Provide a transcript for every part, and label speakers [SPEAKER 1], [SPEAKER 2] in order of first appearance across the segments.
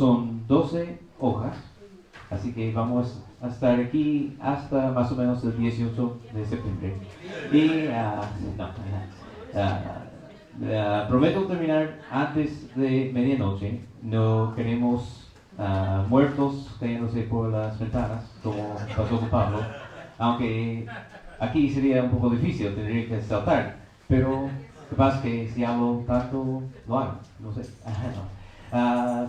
[SPEAKER 1] son 12 hojas, así que vamos a estar aquí hasta más o menos el 18 de septiembre. Y no, prometo terminar antes de medianoche. No queremos muertos cayéndose por las ventanas, como pasó con Pablo, aunque aquí sería un poco difícil, tendría que saltar, pero capaz que si hablo tanto, lo hago, no sé. No.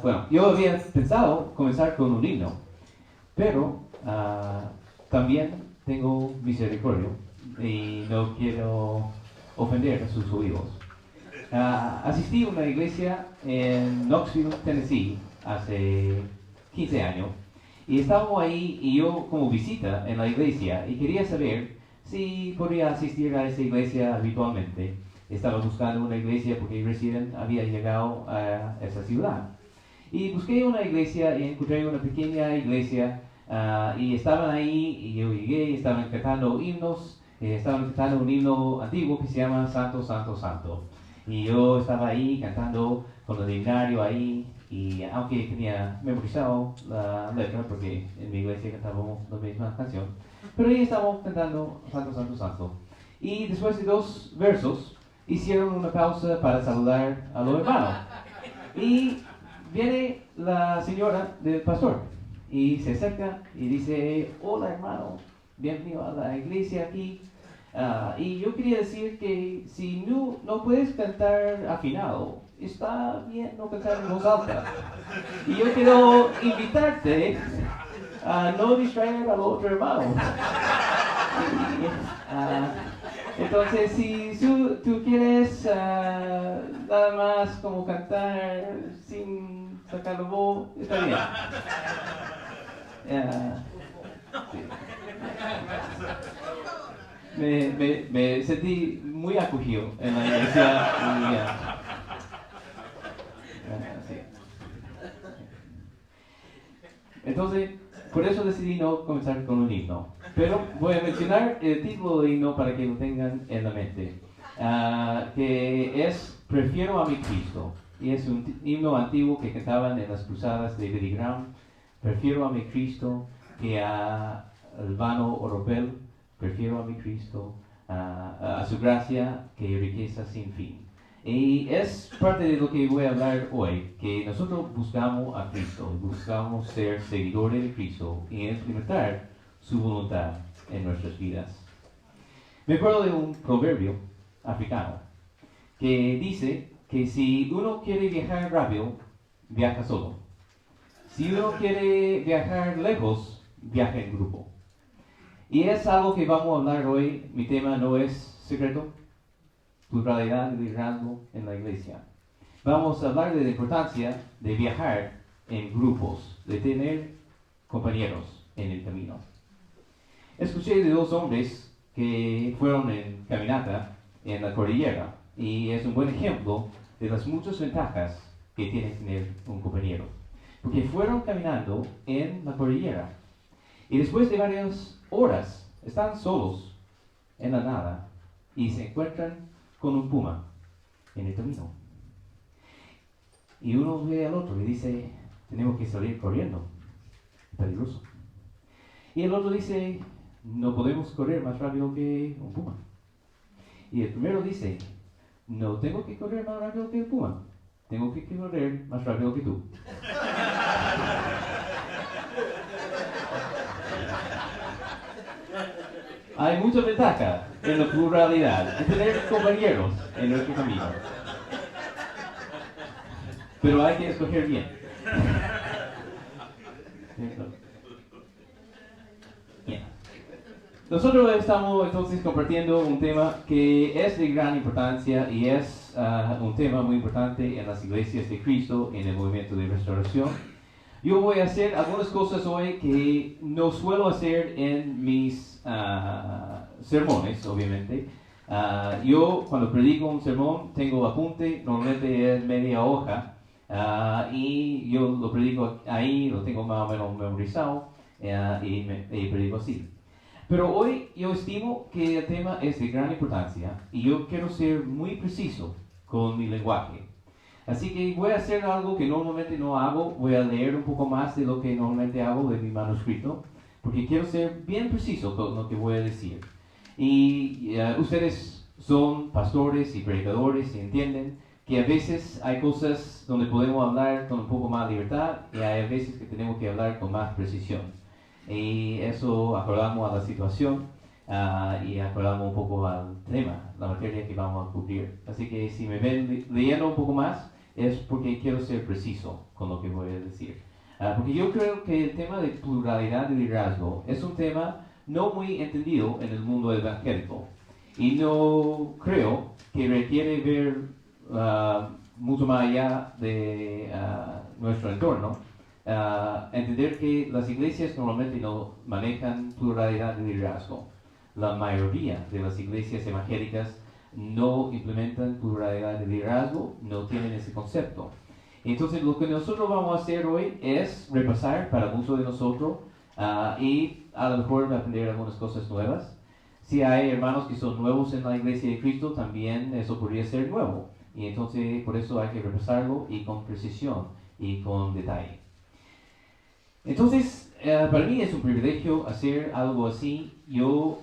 [SPEAKER 1] Bueno, yo había pensado comenzar con un himno, pero también tengo misericordia y no quiero ofender a sus oídos. Asistí a una iglesia en Knoxville, Tennessee, hace 15 años, y estábamos ahí y yo como visita en la iglesia y quería saber si podía asistir a esa iglesia habitualmente. Estaba buscando una iglesia porque recién había llegado a esa ciudad. Y busqué una iglesia y encontré una pequeña iglesia y estaban ahí y yo llegué y estaban cantando himnos. Estaban cantando un himno antiguo que se llama Santo, Santo, Santo. Y yo estaba ahí cantando con el himnario ahí, y aunque tenía memorizado la letra, porque en mi iglesia cantábamos la misma canción, pero ahí estábamos cantando Santo, Santo, Santo. Y después de 2 versos, hicieron una pausa para saludar a los hermanos. Y viene la señora del pastor y se acerca y dice: hola hermano, bienvenido a la iglesia aquí. Y yo quería decir que si no puedes cantar afinado, está bien no cantar en voz alta. Y yo quiero invitarte a no distraer al otro hermano. Entonces, si tú quieres nada más como cantar sin sacar la voz, está bien. Sí. Me sentí muy acogido en la iglesia y sí. Entonces, por eso decidí no comenzar con un himno, pero voy a mencionar el título del himno para que lo tengan en la mente, que es Prefiero a mi Cristo, y es un himno antiguo que cantaban en las cruzadas de Billy Graham. Prefiero a mi Cristo que a el vano oropel. Prefiero a mi Cristo, a su gracia que riqueza sin fin. Y es parte de lo que voy a hablar hoy, que nosotros buscamos a Cristo, buscamos ser seguidores de Cristo y implementar su voluntad en nuestras vidas. Me acuerdo de un proverbio africano que dice que si uno quiere viajar rápido, viaja solo. Si uno quiere viajar lejos, viaja en grupo. Y es algo que vamos a hablar hoy. Mi tema no es secreto, pluralidad de liderazgo en la iglesia. Vamos a hablar de la importancia de viajar en grupos, de tener compañeros en el camino. Escuché de 2 hombres que fueron en caminata en la cordillera, y es un buen ejemplo de las muchas ventajas que tiene tener un compañero. Porque fueron caminando en la cordillera y después de varias horas están solos en la nada y se encuentran con un puma en el camino. Y uno ve al otro y dice: tenemos que salir corriendo, es peligroso. Y el otro dice: no podemos correr más rápido que un puma. Y el primero dice: no tengo que correr más rápido que el puma, tengo que correr más rápido que tú. Hay mucha ventaja en la pluralidad, en tener compañeros en nuestro camino. Pero hay que escoger bien. Nosotros estamos entonces compartiendo un tema que es de gran importancia y es un tema muy importante en las iglesias de Cristo, en el movimiento de restauración. Yo voy a hacer algunas cosas hoy que no suelo hacer en mis sermones, obviamente. Yo cuando predico un sermón tengo apunte, normalmente es media hoja, y yo lo predico ahí, lo tengo más o menos memorizado, y predico así. Pero hoy yo estimo que el tema es de gran importancia y yo quiero ser muy preciso con mi lenguaje. Así que voy a hacer algo que normalmente no hago, voy a leer un poco más de lo que normalmente hago de mi manuscrito, porque quiero ser bien preciso con lo que voy a decir. Y ustedes son pastores y predicadores y entienden que a veces hay cosas donde podemos hablar con un poco más de libertad y hay veces que tenemos que hablar con más precisión. Y eso acordamos a la situación y acordamos un poco al tema, la materia que vamos a cubrir. Así que si me ven leyendo un poco más es porque quiero ser preciso con lo que voy a decir. Porque yo creo que el tema de pluralidad de liderazgo es un tema no muy entendido en el mundo evangélico. Y no creo que requiere ver mucho más allá de nuestro entorno. Entender que las iglesias normalmente no manejan pluralidad de liderazgo. La mayoría de las iglesias evangélicas no implementan pluralidad de liderazgo, no tienen ese concepto. Entonces lo que nosotros vamos a hacer hoy es repasar para muchos de nosotros y a lo mejor aprender algunas cosas nuevas. Si hay hermanos que son nuevos en la iglesia de Cristo, también eso podría ser nuevo. Y entonces por eso hay que repasarlo y con precisión y con detalle. Entonces, para mí es un privilegio hacer algo así. Yo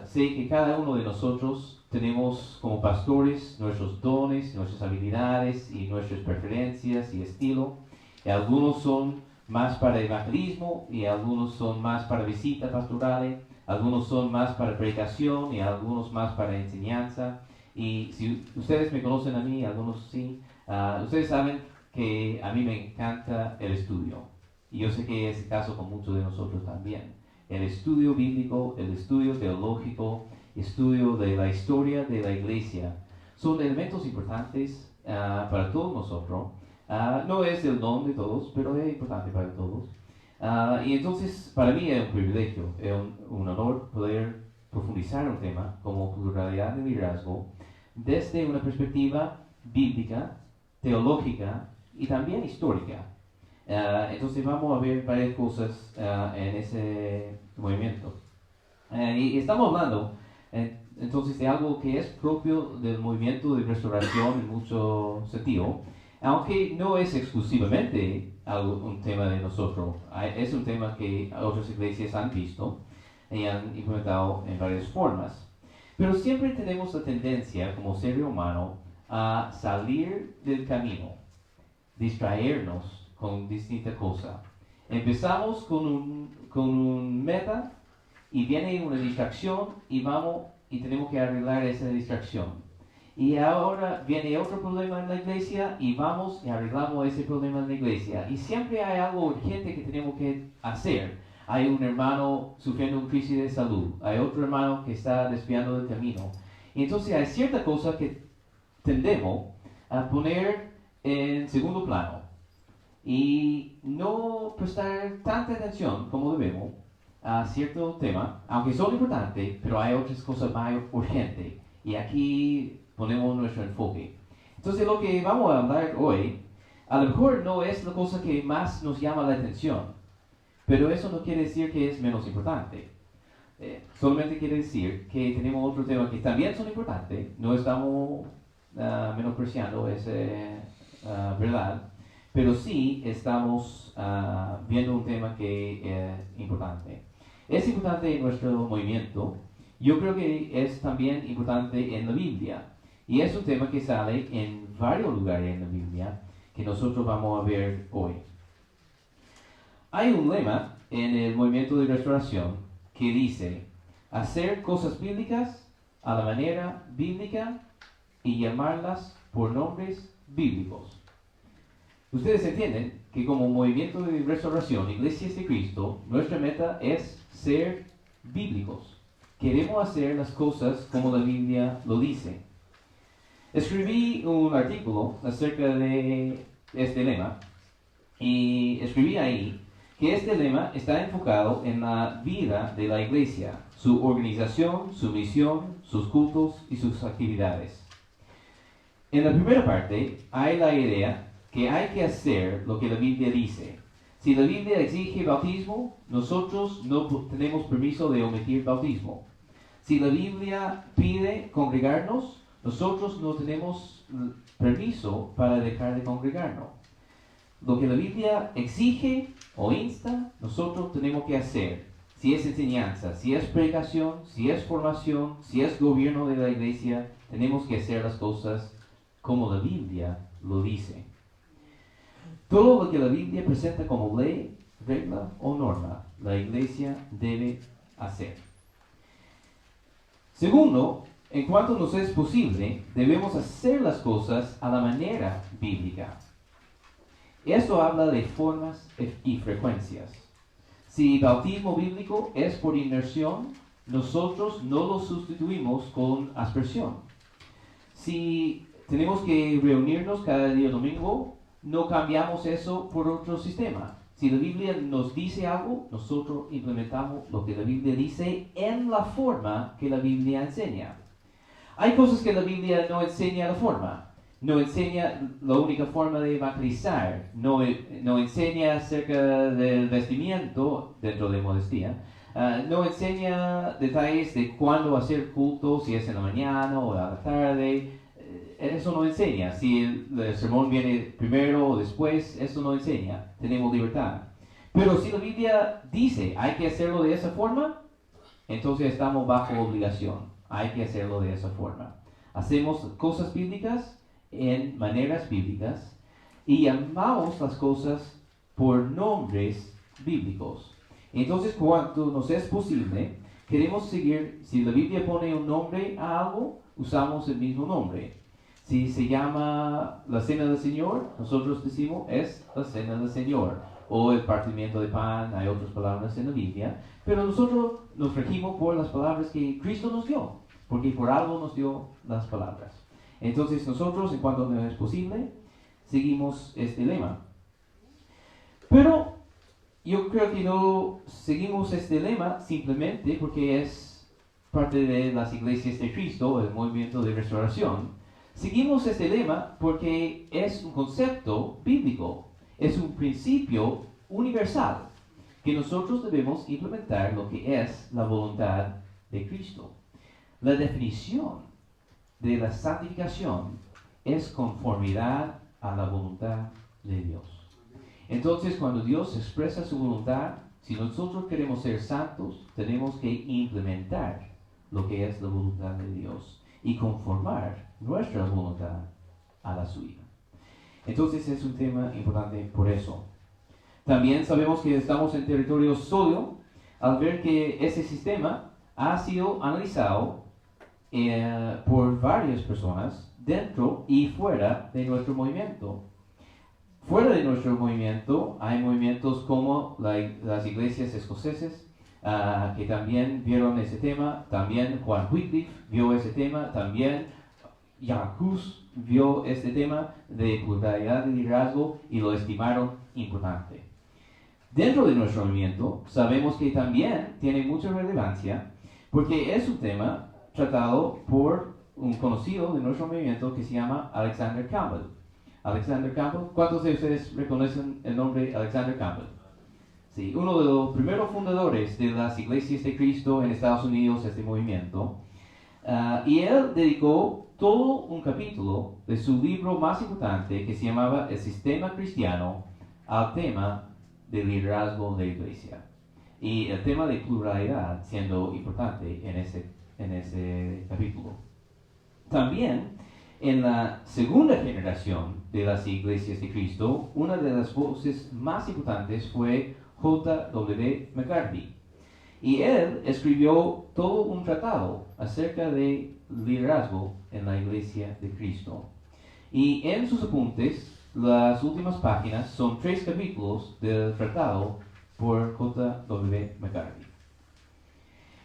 [SPEAKER 1] sé que cada uno de nosotros tenemos como pastores nuestros dones, nuestras habilidades y nuestras preferencias y estilo. Y algunos son más para evangelismo y algunos son más para visitas pastorales, algunos son más para predicación y algunos más para enseñanza. Y si ustedes me conocen a mí, algunos sí, ustedes saben que a mí me encanta el estudio. Y yo sé que es el caso con muchos de nosotros también. El estudio bíblico, el estudio teológico, estudio de la historia de la iglesia, son elementos importantes para todos nosotros. No es el don de todos, pero es importante para todos. Y entonces, para mí es un privilegio, es un honor poder profundizar un tema como pluralidad de liderazgo desde una perspectiva bíblica, teológica y también histórica. Entonces vamos a ver varias cosas en ese movimiento. Y estamos hablando entonces de algo que es propio del movimiento de restauración en mucho sentido, aunque no es exclusivamente un tema de nosotros. Es un tema que otras iglesias han visto y han implementado en varias formas. Pero siempre tenemos la tendencia como ser humano a salir del camino, distraernos con distintas cosas. Empezamos con un meta y viene una distracción y vamos y tenemos que arreglar esa distracción. Y ahora viene otro problema en la iglesia y vamos y arreglamos ese problema en la iglesia. Y siempre hay algo urgente que tenemos que hacer. Hay un hermano sufriendo una crisis de salud. Hay otro hermano que está desviando del camino. Y entonces hay cierta cosa que tendemos a poner en segundo plano y no prestar tanta atención como debemos a cierto tema, aunque son importantes, pero hay otras cosas más urgentes y aquí ponemos nuestro enfoque. Entonces lo que vamos a hablar hoy a lo mejor no es la cosa que más nos llama la atención, pero eso no quiere decir que es menos importante. Solamente quiere decir que tenemos otro tema que también son importantes, no estamos menospreciando esa verdad, pero sí estamos viendo un tema que es importante. Es importante en nuestro movimiento. Yo creo que es también importante en la Biblia. Y es un tema que sale en varios lugares en la Biblia que nosotros vamos a ver hoy. Hay un lema en el movimiento de restauración que dice: hacer cosas bíblicas a la manera bíblica y llamarlas por nombres bíblicos. Ustedes entienden que como movimiento de restauración, Iglesias de Cristo, nuestra meta es ser bíblicos. Queremos hacer las cosas como la Biblia lo dice. Escribí un artículo acerca de este lema y escribí ahí que este lema está enfocado en la vida de la iglesia, su organización, su misión, sus cultos y sus actividades. En la primera parte hay la idea que hay que hacer lo que la Biblia dice. Si la Biblia exige bautismo, nosotros no tenemos permiso de omitir bautismo. Si la Biblia pide congregarnos, nosotros no tenemos permiso para dejar de congregarnos. Lo que la Biblia exige o insta, nosotros tenemos que hacer. Si es enseñanza, si es predicación, si es formación, si es gobierno de la iglesia, tenemos que hacer las cosas como la Biblia lo dice. Todo lo que la Biblia presenta como ley, regla o norma, la iglesia debe hacer. Segundo, en cuanto nos es posible, debemos hacer las cosas a la manera bíblica. Esto habla de formas y frecuencias. Si bautismo bíblico es por inmersión, nosotros no lo sustituimos con aspersión. Si tenemos que reunirnos cada día domingo, no cambiamos eso por otro sistema. Si la Biblia nos dice algo, nosotros implementamos lo que la Biblia dice en la forma que la Biblia enseña. Hay cosas que la Biblia no enseña la forma. No enseña la única forma de evangelizar. No enseña acerca del vestimiento, dentro de modestia. No enseña detalles de cuándo hacer culto, si es en la mañana o a la tarde. Eso no enseña. Si el sermón viene primero o después, eso no enseña. Tenemos libertad. Pero si la Biblia dice hay que hacerlo de esa forma, entonces estamos bajo obligación. Hay que hacerlo de esa forma. Hacemos cosas bíblicas en maneras bíblicas y llamamos las cosas por nombres bíblicos. Entonces, cuando nos es posible, queremos seguir, si la Biblia pone un nombre a algo, usamos el mismo nombre. Si se llama la Cena del Señor, nosotros decimos es la Cena del Señor. O el partimiento de pan, hay otras palabras en la Biblia. Pero nosotros nos regimos por las palabras que Cristo nos dio, porque por algo nos dio las palabras. Entonces nosotros, en cuanto nos es posible, seguimos este lema. Pero yo creo que no seguimos este lema simplemente porque es parte de las iglesias de Cristo, el movimiento de restauración. Seguimos este lema porque es un concepto bíblico, es un principio universal que nosotros debemos implementar lo que es la voluntad de Cristo. La definición de la santificación es conformidad a la voluntad de Dios. Entonces, cuando Dios expresa su voluntad, si nosotros queremos ser santos, tenemos que implementar lo que es la voluntad de Dios y conformar nuestra voluntad a la suya. Entonces, es un tema importante por eso. También sabemos que estamos en territorio sólido al ver que ese sistema ha sido analizado por varias personas dentro y fuera de nuestro movimiento. Fuera de nuestro movimiento hay movimientos como las iglesias escoceses que también vieron ese tema. También Juan Wycliffe vio ese tema. También Jan Hus vio este tema de pluralidad de liderazgo y lo estimaron importante. Dentro de nuestro movimiento sabemos que también tiene mucha relevancia porque es un tema tratado por un conocido de nuestro movimiento que se llama Alexander Campbell. Alexander Campbell, ¿cuántos de ustedes reconocen el nombre Alexander Campbell? Sí, uno de los primeros fundadores de las iglesias de Cristo en Estados Unidos, este movimiento. Y él dedicó todo un capítulo de su libro más importante que se llamaba El Sistema Cristiano al tema del liderazgo de la iglesia. Y el tema de pluralidad siendo importante en ese capítulo. También en la segunda generación de las iglesias de Cristo, una de las voces más importantes fue J.W. McCarthy. Y él escribió todo un tratado acerca de liderazgo en la iglesia de Cristo. Y en sus apuntes, las últimas páginas son 3 capítulos del tratado por J.W. McCarthy.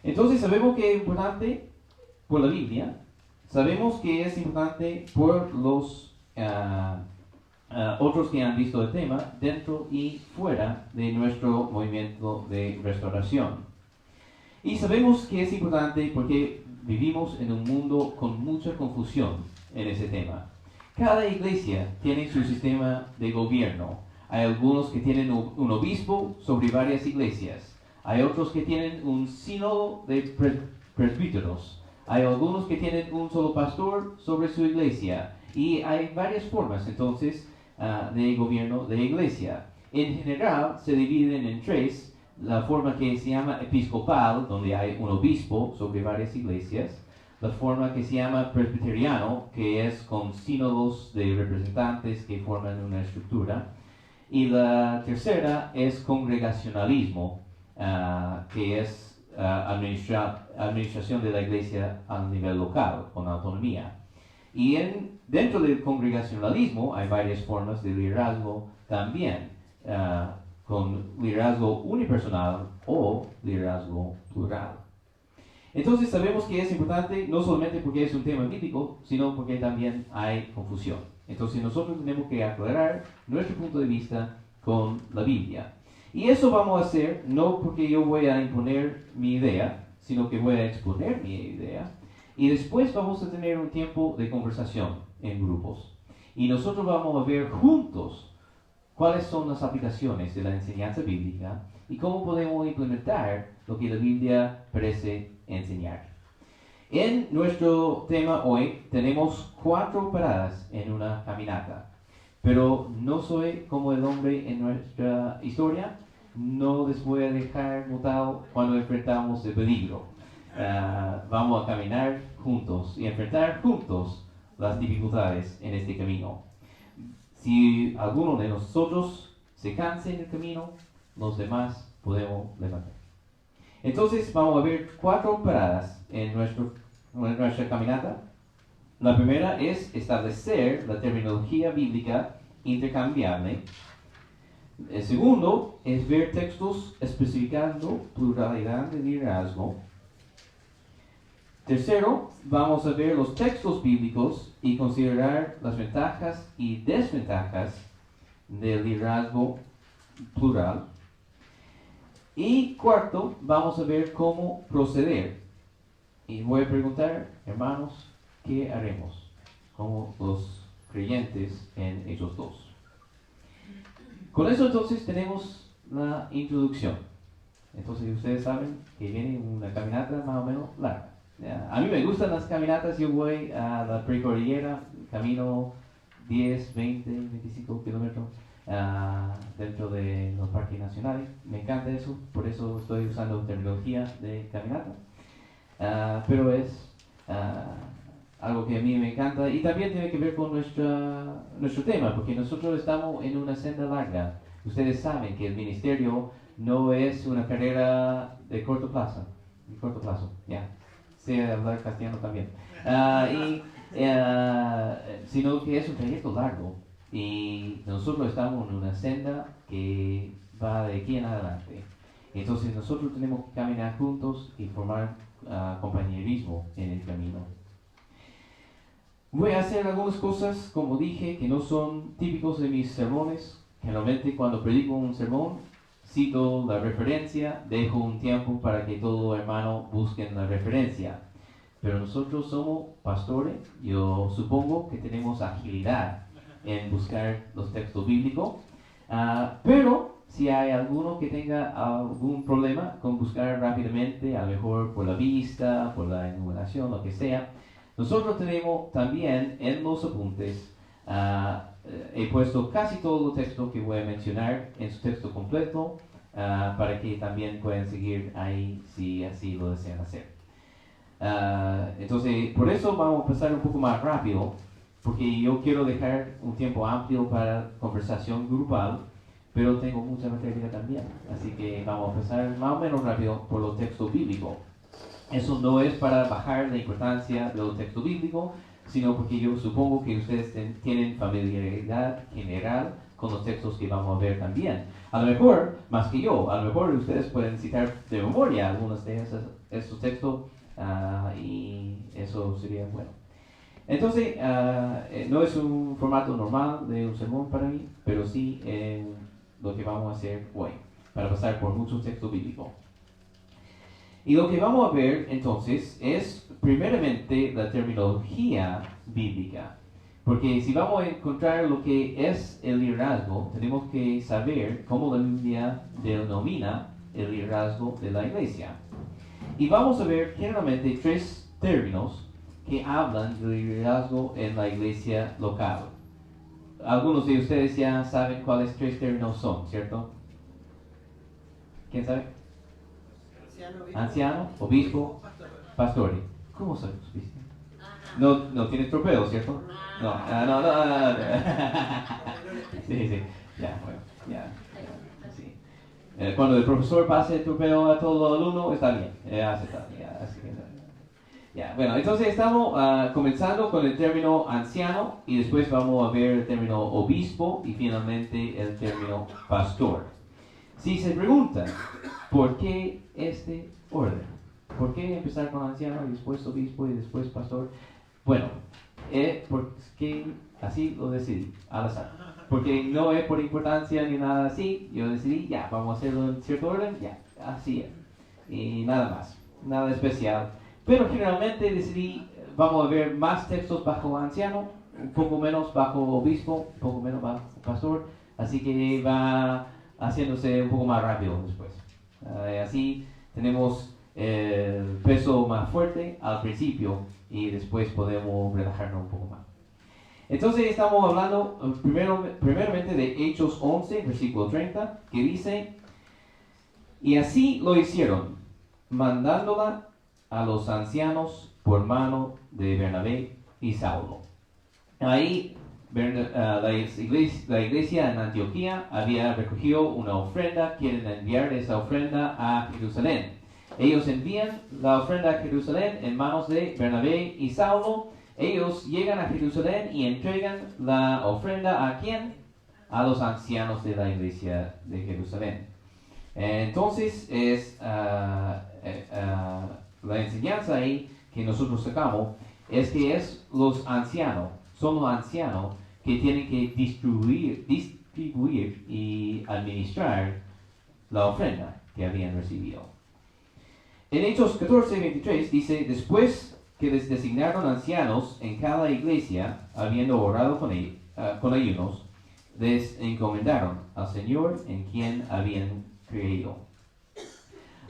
[SPEAKER 1] Entonces sabemos que es importante por la Biblia, sabemos que es importante por los otros que han visto el tema dentro y fuera de nuestro movimiento de restauración. Y sabemos que es importante porque vivimos en un mundo con mucha confusión en ese tema. Cada iglesia tiene su sistema de gobierno. Hay algunos que tienen un obispo sobre varias iglesias. Hay otros que tienen un sínodo de presbíteros. Hay algunos que tienen un solo pastor sobre su iglesia y hay varias formas entonces de gobierno de iglesia. En general se dividen en tres: la forma que se llama episcopal, donde hay un obispo sobre varias iglesias; la forma que se llama presbiteriano, que es con sínodos de representantes que forman una estructura; y la tercera es congregacionalismo, que es administración de la iglesia a nivel local, con autonomía. Y dentro del congregacionalismo hay varias formas de liderazgo también, con liderazgo unipersonal o liderazgo plural. Entonces sabemos que es importante no solamente porque es un tema bíblico, sino porque también hay confusión. Entonces nosotros tenemos que aclarar nuestro punto de vista con la Biblia. Y eso vamos a hacer no porque yo voy a imponer mi idea, sino que voy a exponer mi idea. Y después vamos a tener un tiempo de conversación en grupos. Y nosotros vamos a ver juntos cuáles son las aplicaciones de la enseñanza bíblica y cómo podemos implementar lo que la Biblia parece enseñar. En nuestro tema hoy tenemos 4 paradas en una caminata, pero no soy como el hombre en nuestra historia. No les voy a dejar botado cuando enfrentamos el peligro. Vamos a caminar juntos y enfrentar juntos las dificultades en este camino. Si alguno de nosotros se cansa en el camino, los demás podemos levantar. Entonces vamos a ver 4 paradas en nuestra caminata. La primera es establecer la terminología bíblica intercambiable. El segundo es ver textos especificando pluralidad de liderazgo. Tercero, vamos a ver los textos bíblicos y considerar las ventajas y desventajas del liderazgo plural. Y cuarto, vamos a ver cómo proceder. Y voy a preguntar, hermanos, ¿qué haremos como los creyentes en Hechos 2? Con eso entonces tenemos la introducción. Entonces ustedes saben que viene una caminata más o menos larga. A mí me gustan las caminatas. Yo voy a la precordillera, camino 10, 20, 25 kilómetros dentro de los parques nacionales. Me encanta eso, por eso estoy usando terminología de caminata. Pero es algo que a mí me encanta y también tiene que ver con nuestro tema, porque nosotros estamos en una senda larga. Ustedes saben que el ministerio no es una carrera de corto plazo, ya. Sé hablar castellano también. Sino que es un trayecto largo y nosotros estamos en una senda que va de aquí en adelante. Entonces nosotros tenemos que caminar juntos y formar compañerismo en el camino. Voy a hacer algunas cosas, como dije, que no son típicos de mis sermones. Generalmente cuando predico un sermón, cito la referencia, dejo un tiempo para que todo hermano busquen la referencia. Pero nosotros somos pastores, yo supongo que tenemos agilidad en buscar los textos bíblicos, pero si hay alguno que tenga algún problema con buscar rápidamente, a lo mejor por la vista, por la enumeración, lo que sea, nosotros tenemos también en los apuntes, he puesto casi todos los textos que voy a mencionar en su texto completo, para que también puedan seguir ahí si así lo desean hacer. Entonces, por eso vamos a pasar un poco más rápido, porque yo quiero dejar un tiempo amplio para conversación grupal, pero tengo mucha materia también, así que vamos a pasar más o menos rápido por los textos bíblicos. Eso no es para bajar la importancia de los textos bíblicos, sino porque yo supongo que ustedes tienen familiaridad general con los textos que vamos a ver también. A lo mejor, más que yo, a lo mejor ustedes pueden citar de memoria algunos de esos textos, y eso sería bueno. Entonces, no es un formato normal de un sermón para mí, pero sí lo que vamos a hacer hoy, para pasar por muchos textos bíblicos. Y lo que vamos a ver entonces es primeramente la terminología bíblica. Porque si vamos a encontrar lo que es el liderazgo, tenemos que saber cómo la Biblia denomina el liderazgo de la iglesia. Y vamos a ver generalmente 3 términos que hablan del liderazgo en la iglesia local. Algunos de ustedes ya saben cuáles 3 términos son, ¿cierto? ¿Quién sabe? Anciano, obispo, pastor. ¿Cómo sabes, obispo? No tienes tropeo, ¿cierto? No. Sí, ya, bueno, ya. Sí. Cuando el profesor pase el tropeo a todo alumno, está bien, aceptado, así que, ya, bueno, entonces estamos comenzando con el término anciano y después vamos a ver el término obispo y finalmente el término pastor. Si se preguntan, ¿por qué este orden? ¿Por qué empezar con anciano y después obispo y después pastor? Bueno, porque así lo decidí, al azar. Porque no es por importancia ni nada así, yo decidí, ya, vamos a hacerlo en cierto orden, ya, así es. Y nada más, nada especial. Pero generalmente decidí, vamos a ver más textos bajo anciano, un poco menos bajo obispo, un poco menos bajo pastor, así que va haciéndose un poco más rápido después. Así tenemos el peso más fuerte al principio y después podemos relajarnos un poco más. Entonces estamos hablando primeramente de Hechos 11, versículo 30, que dice, y así lo hicieron, mandándola a los ancianos por mano de Bernabé y Saulo. Ahí la iglesia en Antioquía había recogido una ofrenda, quieren enviar esa ofrenda a Jerusalén. Ellos envían la ofrenda a Jerusalén en manos de Bernabé y Saulo. Ellos llegan a Jerusalén y entregan la ofrenda ¿a quién? A los ancianos de la iglesia de Jerusalén. Entonces es la enseñanza ahí que nosotros sacamos es que son los ancianos que tienen que distribuir y administrar la ofrenda que habían recibido. En Hechos 14:23 dice, después que les designaron ancianos en cada iglesia, habiendo orado con ayunos, les encomendaron al Señor en quien habían creído.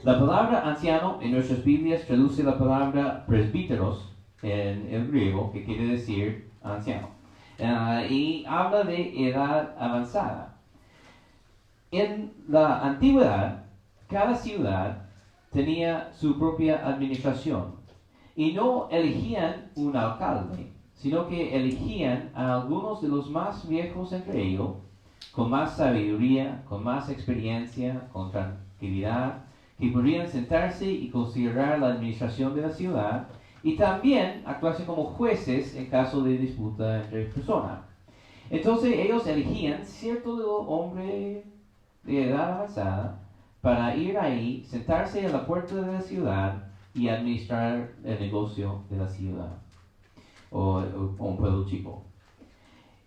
[SPEAKER 1] La palabra anciano en nuestras Biblias traduce la palabra presbíteros en el griego, que quiere decir anciano, y habla de edad avanzada. En la antigüedad, cada ciudad tenía su propia administración y no elegían un alcalde, sino que elegían a algunos de los más viejos entre ellos, con más sabiduría, con más experiencia, con tranquilidad, que podrían sentarse y considerar la administración de la ciudad y también actuarse como jueces en caso de disputa entre personas. Entonces ellos elegían cierto hombre de edad avanzada para ir ahí, sentarse a la puerta de la ciudad y administrar el negocio de la ciudad o un pueblo chico.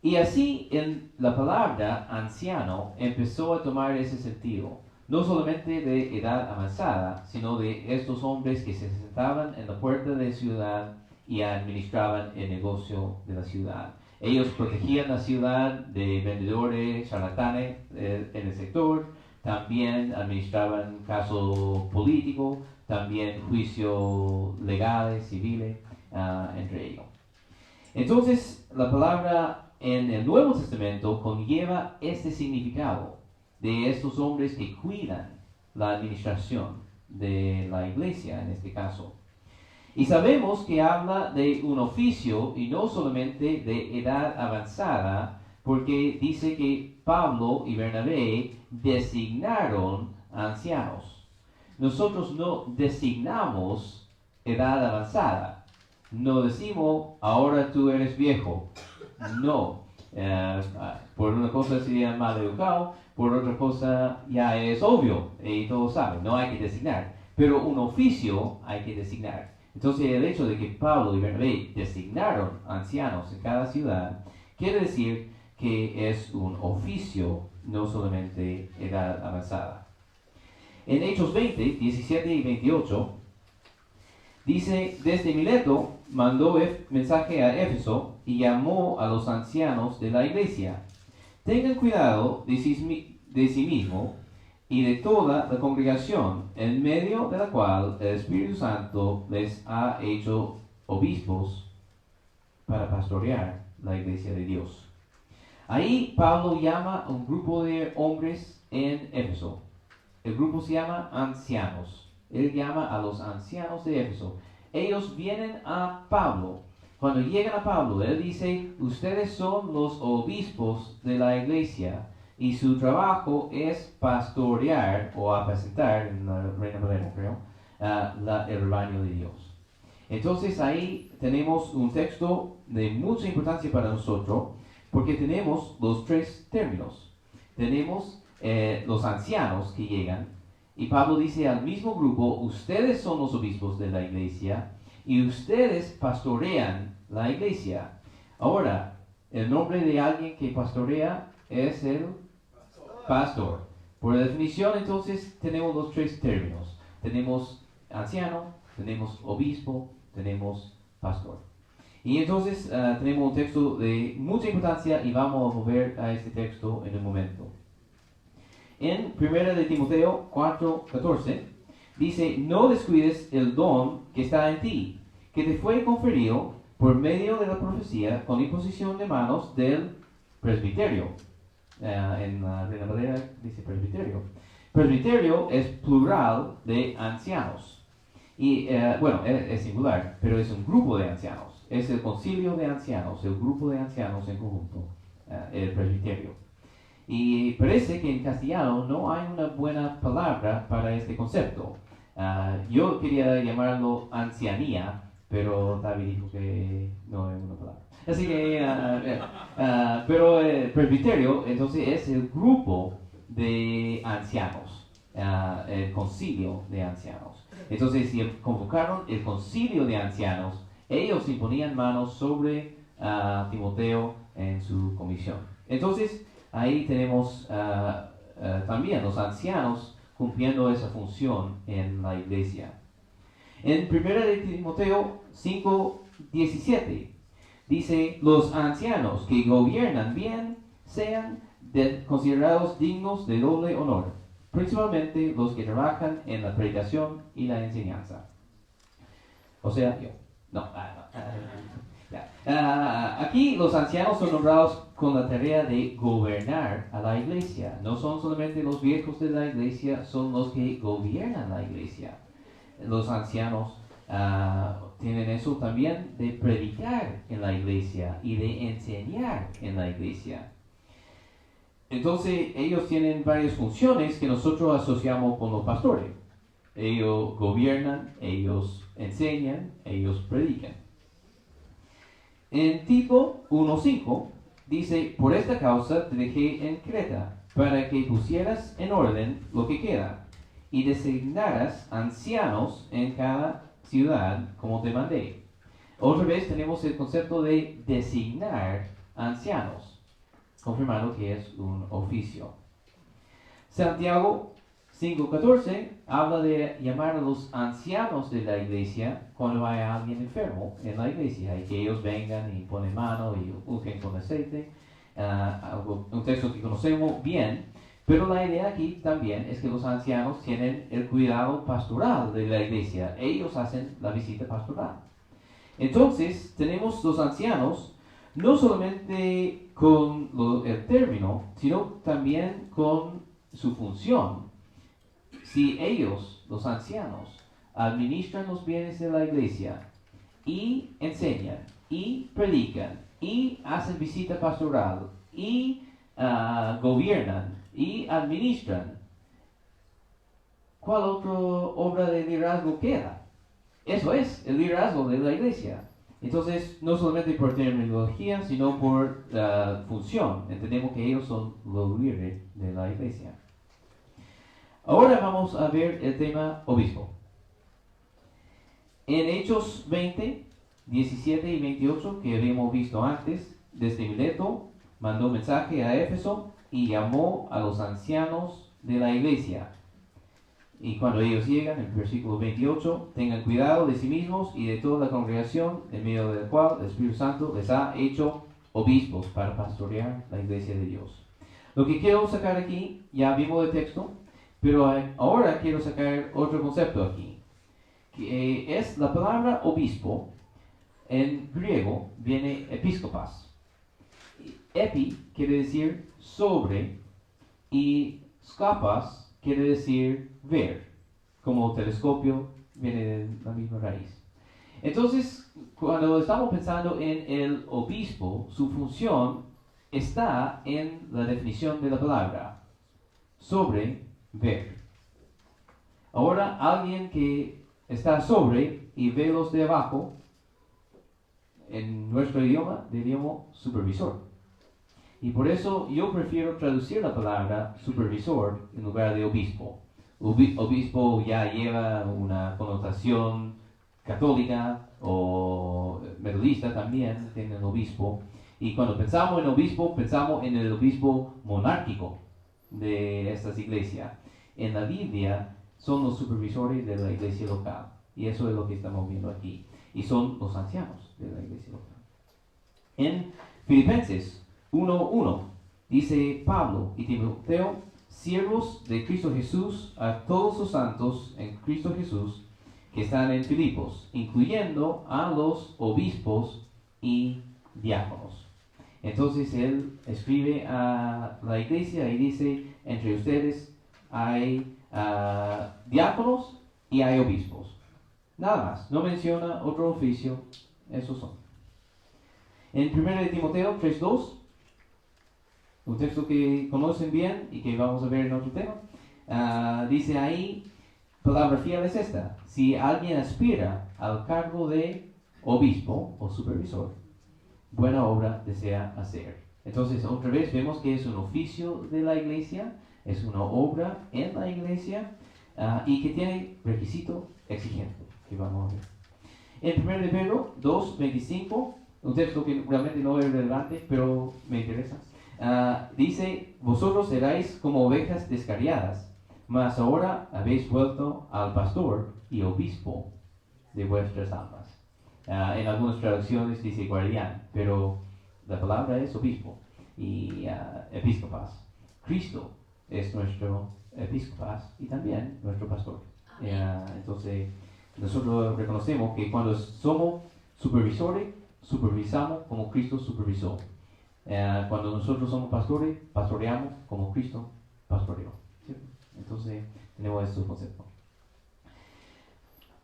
[SPEAKER 1] Y así la palabra anciano empezó a tomar ese sentido, no solamente de edad avanzada, sino de estos hombres que se sentaban en la puerta de la ciudad y administraban el negocio de la ciudad. Ellos protegían la ciudad de vendedores, charlatanes en el sector, también administraban casos políticos, también juicios legales, civiles, entre ellos. Entonces, la palabra en el Nuevo Testamento conlleva este significado de estos hombres que cuidan la administración de la iglesia, en este caso. Y sabemos que habla de un oficio y no solamente de edad avanzada, porque dice que Pablo y Bernabé designaron ancianos. Nosotros no designamos edad avanzada. No decimos, ahora tú eres viejo. No. Por una cosa sería mal educado, por otra cosa ya es obvio y todos saben, no hay que designar. Pero un oficio hay que designar. Entonces el hecho de que Pablo y Bernabé designaron ancianos en cada ciudad quiere decir que es un oficio, no solamente edad avanzada. En Hechos 20, 17 y 28, dice, desde Mileto mandó mensaje a Éfeso y llamó a los ancianos de la iglesia. Tengan cuidado de sí mismo y de toda la congregación, en medio de la cual el Espíritu Santo les ha hecho obispos para pastorear la iglesia de Dios. Ahí Pablo llama a un grupo de hombres en Éfeso. El grupo se llama ancianos. Él llama a los ancianos de Éfeso. Ellos vienen a Pablo. Cuando llegan a Pablo, él dice, ustedes son los obispos de la iglesia y su trabajo es pastorear o apacentar, en la Reina Valera creo, el rebaño de Dios. Entonces ahí tenemos un texto de mucha importancia para nosotros porque tenemos los tres términos. Tenemos los ancianos que llegan y Pablo dice al mismo grupo, ustedes son los obispos de la iglesia y ustedes pastorean la iglesia. Ahora, el nombre de alguien que pastorea es el pastor. Por definición, entonces, tenemos los tres términos. Tenemos anciano, tenemos obispo, tenemos pastor. Y entonces tenemos un texto de mucha importancia y vamos a volver a este texto en un momento. En 1 de Timoteo 4:14 dice, no descuides el don que está en ti, que te fue conferido por medio de la profecía con imposición de manos del presbiterio. En la Reina Valera dice presbiterio. Presbiterio es plural de ancianos. Y bueno, es singular, pero es un grupo de ancianos. Es el concilio de ancianos, el grupo de ancianos en conjunto, el presbiterio. Y parece que en castellano no hay una buena palabra para este concepto. Yo quería llamarlo ancianía, pero David dijo que no es una palabra. Así que, pero el presbiterio entonces es el grupo de ancianos, el concilio de ancianos. Entonces, si convocaron el concilio de ancianos, ellos imponían manos sobre Timoteo en su comisión. Entonces, ahí tenemos también los ancianos cumpliendo esa función en la iglesia. En 1 de Timoteo 5:17 dice, los ancianos que gobiernan bien sean considerados dignos de doble honor, principalmente los que trabajan en la predicación y la enseñanza. O sea, yo. No. Aquí los ancianos son nombrados con la tarea de gobernar a la iglesia. No son solamente los viejos de la iglesia, son los que gobiernan la iglesia. Los ancianos tienen eso también de predicar en la iglesia y de enseñar en la iglesia. Entonces ellos tienen varias funciones que nosotros asociamos con los pastores. Ellos gobiernan, ellos enseñan, ellos predican. En Tito 1:5 dice, por esta causa te dejé en Creta, para que pusieras en orden lo que queda, y designaras ancianos en cada ciudad como te mandé. Otra vez tenemos el concepto de designar ancianos, confirmando que es un oficio. Santiago 5:14 habla de llamar a los ancianos de la iglesia cuando hay alguien enfermo en la iglesia y que ellos vengan y ponen mano y ungen con aceite, un texto que conocemos bien. Pero la idea aquí también es que los ancianos tienen el cuidado pastoral de la iglesia. Ellos hacen la visita pastoral. Entonces, tenemos los ancianos no solamente con el término, sino también con su función. Si ellos, los ancianos, administran los bienes de la iglesia y enseñan y predican y hacen visita pastoral y gobiernan y administran, ¿cuál otra obra de liderazgo queda? Eso es el liderazgo de la iglesia. Entonces, no solamente por terminología, sino por función. Entendemos que ellos son los líderes de la iglesia. Ahora vamos a ver el tema obispo. En Hechos 20, 17 y 28, que habíamos visto antes, desde Mileto mandó mensaje a Éfeso y llamó a los ancianos de la iglesia. Y cuando ellos llegan, en el versículo 28, tengan cuidado de sí mismos y de toda la congregación, en medio de la cual el Espíritu Santo les ha hecho obispos para pastorear la iglesia de Dios. Lo que quiero sacar aquí, ya vimos el texto, Pero ahora quiero sacar otro concepto aquí, que es la palabra obispo. En griego viene episcopas. Epi quiere decir sobre y skopas quiere decir ver, como telescopio viene de la misma raíz. Entonces, cuando estamos pensando en el obispo, su función está en la definición de la palabra, sobre ver. Ahora, alguien que está sobre y ve los de abajo, en nuestro idioma diríamos supervisor. Y por eso yo prefiero traducir la palabra supervisor en lugar de obispo. Obispo ya lleva una connotación católica o metodista también, tiene el obispo. Y cuando pensamos en obispo, pensamos en el obispo monárquico de estas iglesias. En la Biblia son los supervisores de la iglesia local. Y eso es lo que estamos viendo aquí. Y son los ancianos de la iglesia local. En Filipenses 1:1 dice Pablo y Timoteo, siervos de Cristo Jesús, a todos los santos en Cristo Jesús que están en Filipos, incluyendo a los obispos y diáconos. Entonces él escribe a la iglesia y dice, entre ustedes hay diáconos y hay obispos. Nada más, no menciona otro oficio, esos son. En 1 Timoteo 3:2, un texto que conocen bien y que vamos a ver en otro tema, dice ahí, palabra fiel es esta, si alguien aspira al cargo de obispo o supervisor, buena obra desea hacer. Entonces, otra vez vemos que es un oficio de la iglesia, es una obra en la iglesia y que tiene requisito exigente, que vamos a ver. En 1 Pedro 2:25, un texto que realmente no es relevante, pero me interesa, dice, vosotros seráis como ovejas descarriadas, mas ahora habéis vuelto al pastor y obispo de vuestras almas. En algunas traducciones dice guardián, pero la palabra es obispo y episcopas. Cristo es nuestro episcopas y también nuestro pastor. Entonces, nosotros reconocemos que cuando somos supervisores, supervisamos como Cristo supervisó. Cuando nosotros somos pastores, pastoreamos como Cristo pastoreó. ¿Sí? Entonces, tenemos estos conceptos.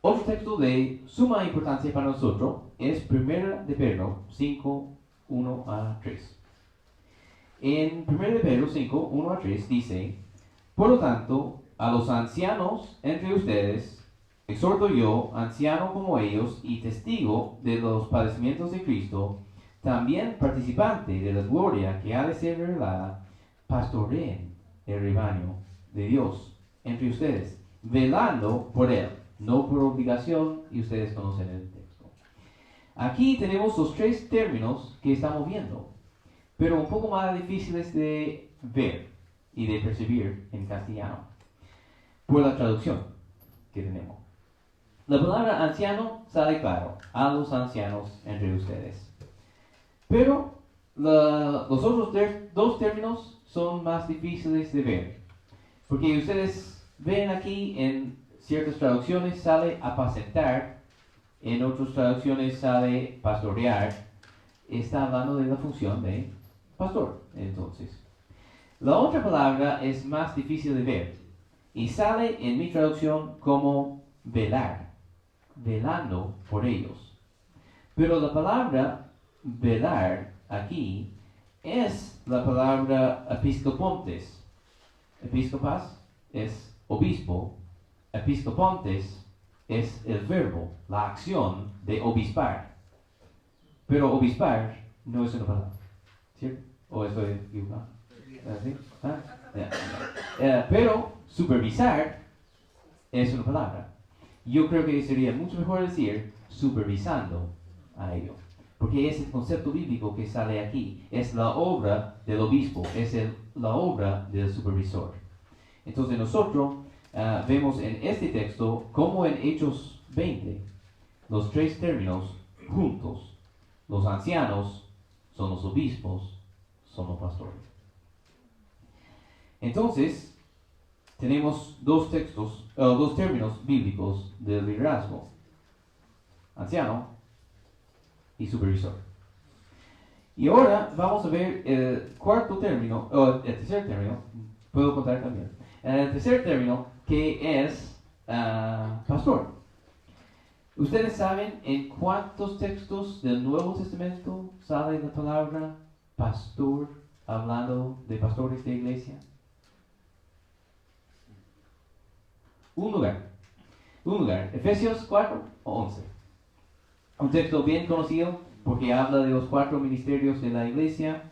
[SPEAKER 1] Otro texto de suma importancia para nosotros es 1 de Pedro 5:1-3. En 1 de Pedro 5:1-3 dice, por lo tanto, a los ancianos entre ustedes, exhorto yo, anciano como ellos y testigo de los padecimientos de Cristo, también participante de la gloria que ha de ser revelada, pastoreen el rebaño de Dios entre ustedes, velando por él, no por obligación, y ustedes conocen el texto. Aquí tenemos los tres términos que estamos viendo, pero un poco más difíciles de ver y de percibir en castellano, por la traducción que tenemos. La palabra anciano sale claro, a los ancianos entre ustedes. Pero los otros dos términos son más difíciles de ver, porque ustedes ven aquí en ciertas traducciones sale apacentar, en otras traducciones sale pastorear. Está hablando de la función de pastor, entonces. La otra palabra es más difícil de ver y sale en mi traducción como velar, velando por ellos. Pero la palabra velar aquí es la palabra episcopontes. Episcopas es obispo, episcopontes es el verbo, la acción de obispar. Pero obispar no es una palabra, ¿cierto? ¿O estoy equivocado? ¿Sí? Pero supervisar es una palabra. Yo creo que sería mucho mejor decir supervisando a ello, porque es el concepto bíblico que sale aquí, es la obra del obispo, es la obra del supervisor. Entonces nosotros vemos en este texto como en Hechos 20 los tres términos juntos. Los ancianos son los obispos, son los pastores. Entonces, tenemos dos términos bíblicos del liderazgo: anciano y supervisor. Y ahora vamos a ver el cuarto término, o el tercer término, puedo contar también. El tercer término, que es pastor. ¿Ustedes saben en cuántos textos del Nuevo Testamento sale la palabra pastor hablando de pastores de iglesia? Un lugar, Efesios 4 o 11. Un texto bien conocido porque habla de los 4 ministerios de la iglesia.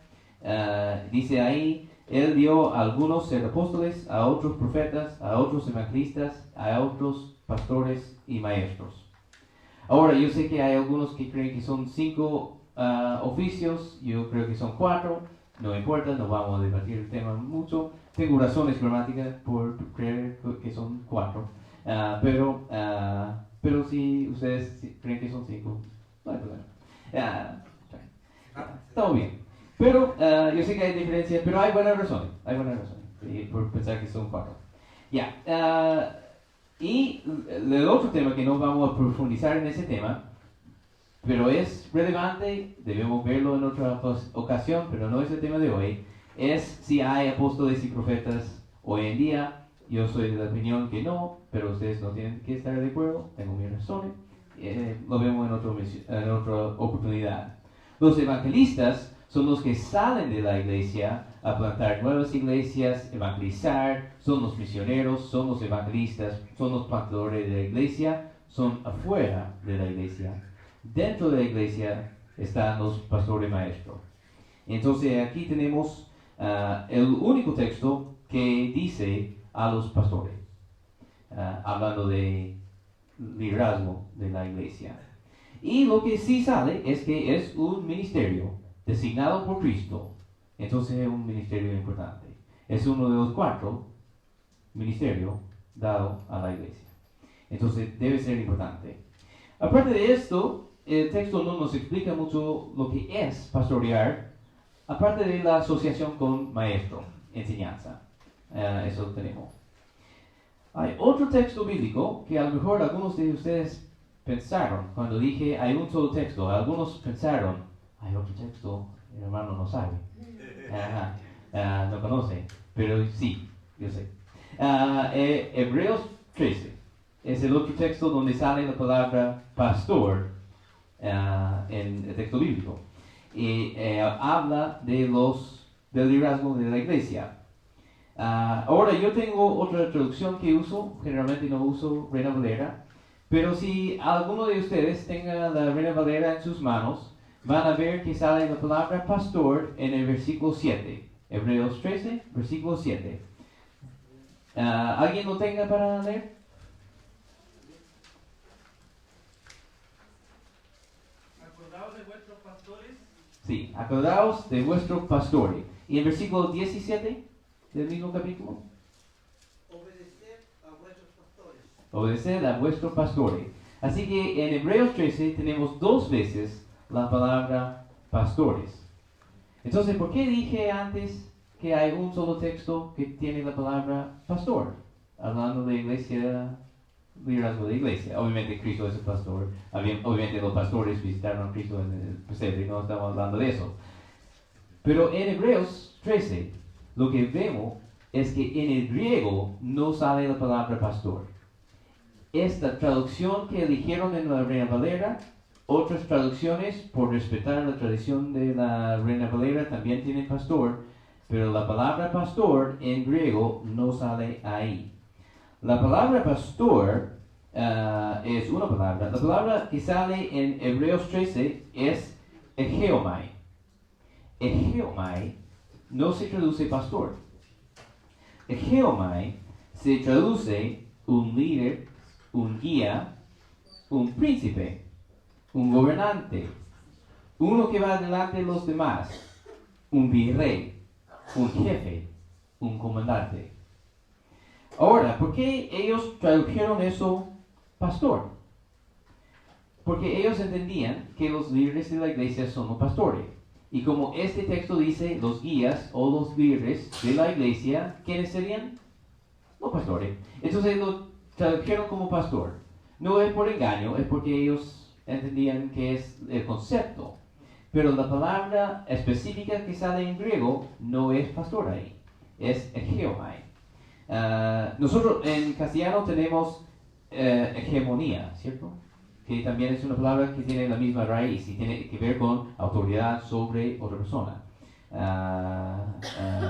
[SPEAKER 1] Dice ahí: Él dio a algunos ser apóstoles, a otros profetas, a otros evangelistas, a otros pastores y maestros. Ahora, yo sé que hay algunos que creen que son 5 oficios, yo creo que son 4, no importa, no vamos a debatir el tema mucho. Tengo razones gramáticas por creer que son 4, pero si ustedes creen que son 5, no hay problema. Estamos bien. Pero yo sé que hay diferencias, pero hay buenas razones por pensar que son 4. Y el otro tema, que no vamos a profundizar en ese tema, pero es relevante, debemos verlo en otra ocasión, pero no es el tema de hoy, es si hay apóstoles y profetas hoy en día. Yo soy de la opinión que no, pero ustedes no tienen que estar de acuerdo, tengo mis razones. Lo vemos en otra oportunidad. Los evangelistas son los que salen de la iglesia a plantar nuevas iglesias, evangelizar, son los misioneros, son los evangelistas, son los plantadores de la iglesia, son afuera de la iglesia. Dentro de la iglesia están los pastores maestros. Entonces aquí tenemos el único texto que dice a los pastores, hablando de liderazgo de la iglesia. Y lo que sí sale es que es un ministerio designado por Cristo. Entonces es un ministerio importante. Es uno de los 4 ministerios dados a la iglesia. Entonces debe ser importante. Aparte de esto, el texto no nos explica mucho lo que es pastorear, aparte de la asociación con maestro, enseñanza. Eso lo tenemos. Hay otro texto bíblico que a lo mejor algunos de ustedes pensaron cuando dije hay un solo texto. Algunos pensaron, hay otro texto, el hermano no sabe. No conoce, pero sí, yo sé. Hebreos 13 es el otro texto donde sale la palabra pastor en el texto bíblico. Y habla del liderazgo de la iglesia. Ahora yo tengo otra traducción que uso, generalmente no uso Reina Valera, pero si alguno de ustedes tenga la Reina Valera en sus manos, van a ver que sale la palabra pastor en el versículo 7. Hebreos 13, versículo 7. ¿Alguien lo tenga para leer?
[SPEAKER 2] Acordaos de vuestros pastores.
[SPEAKER 1] Sí, acordaos de vuestros pastores. Y en versículo 17 del mismo capítulo. Obedeced a vuestros pastores. Así que en Hebreos 13 tenemos 2 veces la palabra pastores. Entonces, ¿por qué dije antes que hay un solo texto que tiene la palabra pastor? Hablando de iglesia, liderazgo de iglesia. Obviamente Cristo es el pastor. Obviamente los pastores visitaron a Cristo en el pesebre, no estamos hablando de eso. Pero en Hebreos 13, lo que vemos es que en el griego no sale la palabra pastor. Esta traducción que eligieron en la Reina Valera, otras traducciones, por respetar la tradición de la Reina Valera, también tienen pastor, pero la palabra pastor en griego no sale ahí. La palabra pastor es una palabra. La palabra que sale en Hebreos 13 es egeomai. Egeomai no se traduce pastor. Egeomai se traduce un líder, un guía, un príncipe, un gobernante, uno que va delante de los demás, un virrey, un jefe, un comandante. Ahora, ¿por qué ellos tradujeron eso pastor? Porque ellos entendían que los líderes de la iglesia son los pastores. Y como este texto dice, los guías o los líderes de la iglesia, ¿quiénes serían? los pastores. Entonces lo tradujeron como pastor. No es por engaño, es porque ellos entendían que es el concepto. Pero la palabra específica que sale en griego no es pastor ahí, es hegeomai. Nosotros en castellano tenemos hegemonía, ¿cierto? Que también es una palabra que tiene la misma raíz y tiene que ver con autoridad sobre otra persona.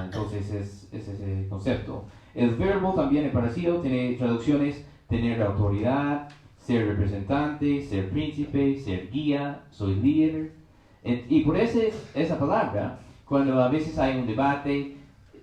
[SPEAKER 1] Entonces es ese concepto. El verbo también es parecido, tiene traducciones: tener autoridad, ser representante, ser príncipe, ser guía, soy líder. Y por esa palabra, cuando a veces hay un debate,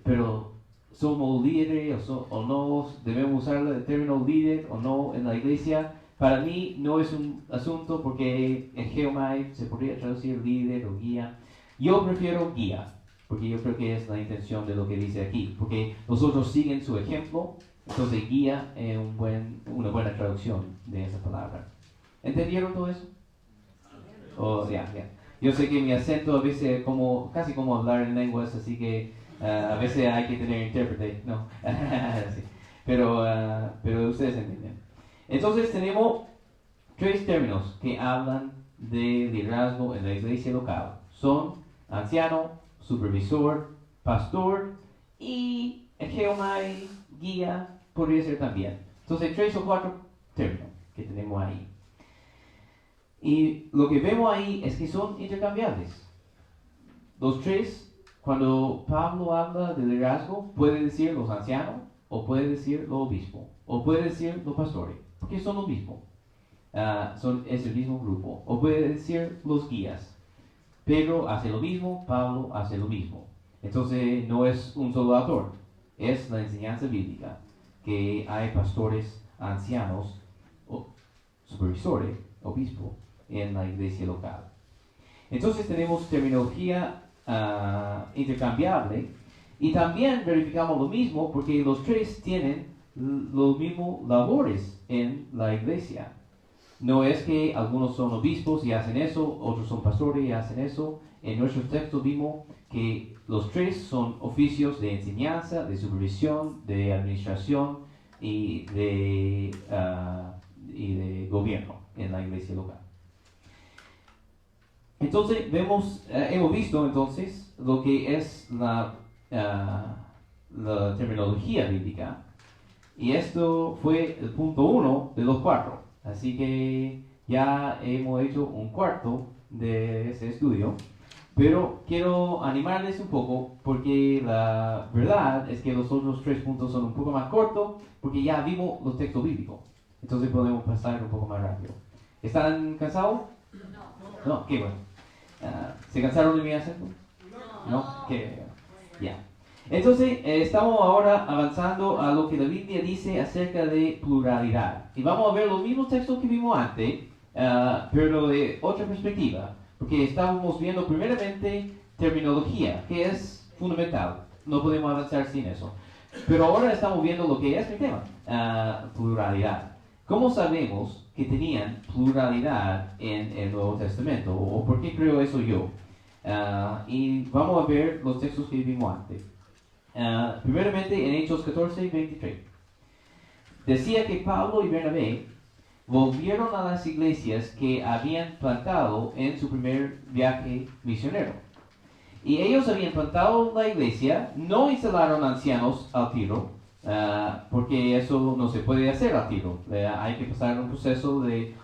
[SPEAKER 1] pero somos líderes o no, debemos usar el término líder o no en la iglesia, para mí no es un asunto, porque en Geomai se podría traducir líder o guía. Yo prefiero guía, porque yo creo que es la intención de lo que dice aquí, porque los otros siguen su ejemplo. Entonces guía es una buena traducción de esa palabra. ¿Entendieron todo eso? Oh, ya. Yo sé que mi acento a veces es casi como hablar en lenguas, así que a veces hay que tener intérprete, ¿no? Sí. Pero ustedes entienden. Entonces tenemos 3 términos que hablan de liderazgo en la iglesia local. Son anciano, supervisor, pastor y geomai, guía, podría ser también. Entonces 3 o 4 términos que tenemos ahí. Y lo que vemos ahí es que son intercambiables. Los 3, cuando Pablo habla de liderazgo, puede decir los ancianos, o puede decir los obispos, o puede decir los pastores, porque son lo mismo. Es el mismo grupo. O puede decir los guías. Pedro hace lo mismo, Pablo hace lo mismo. Entonces no es un solo autor, es la enseñanza bíblica, que hay pastores, ancianos, o supervisores, obispos, en la iglesia local. Entonces tenemos terminología intercambiable, y también verificamos lo mismo porque los 3 tienen los mismos labores en la iglesia. No es que algunos son obispos y hacen eso, otros son pastores y hacen eso. En nuestro texto vimos que los 3 son oficios de enseñanza, de supervisión, de administración y de gobierno en la iglesia local. Entonces hemos visto entonces lo que es la terminología bíblica, y esto fue el punto 1 de los 4. Así que ya hemos hecho un cuarto de ese estudio, pero quiero animarles un poco, porque la verdad es que los otros 3 puntos son un poco más cortos, porque ya vimos los textos bíblicos. Entonces podemos pasar un poco más rápido. ¿Están cansados? No, qué bueno. ¿Se cansaron de mi acento? No. Qué ya. Entonces, estamos ahora avanzando a lo que la Biblia dice acerca de pluralidad. Y vamos a ver los mismos textos que vimos antes, pero de otra perspectiva. Porque estábamos viendo primeramente terminología, que es fundamental. No podemos avanzar sin eso. Pero ahora estamos viendo lo que es el tema, pluralidad. ¿Cómo sabemos que tenían pluralidad en el Nuevo Testamento? ¿O por qué creo eso yo? Y vamos a ver los textos que vimos antes. Primeramente en Hechos 14 y 23. Decía que Pablo y Bernabé volvieron a las iglesias que habían plantado en su primer viaje misionero. Y ellos habían plantado la iglesia, no instalaron ancianos al tiro, porque eso no se puede hacer al tiro. Hay que pasar un proceso de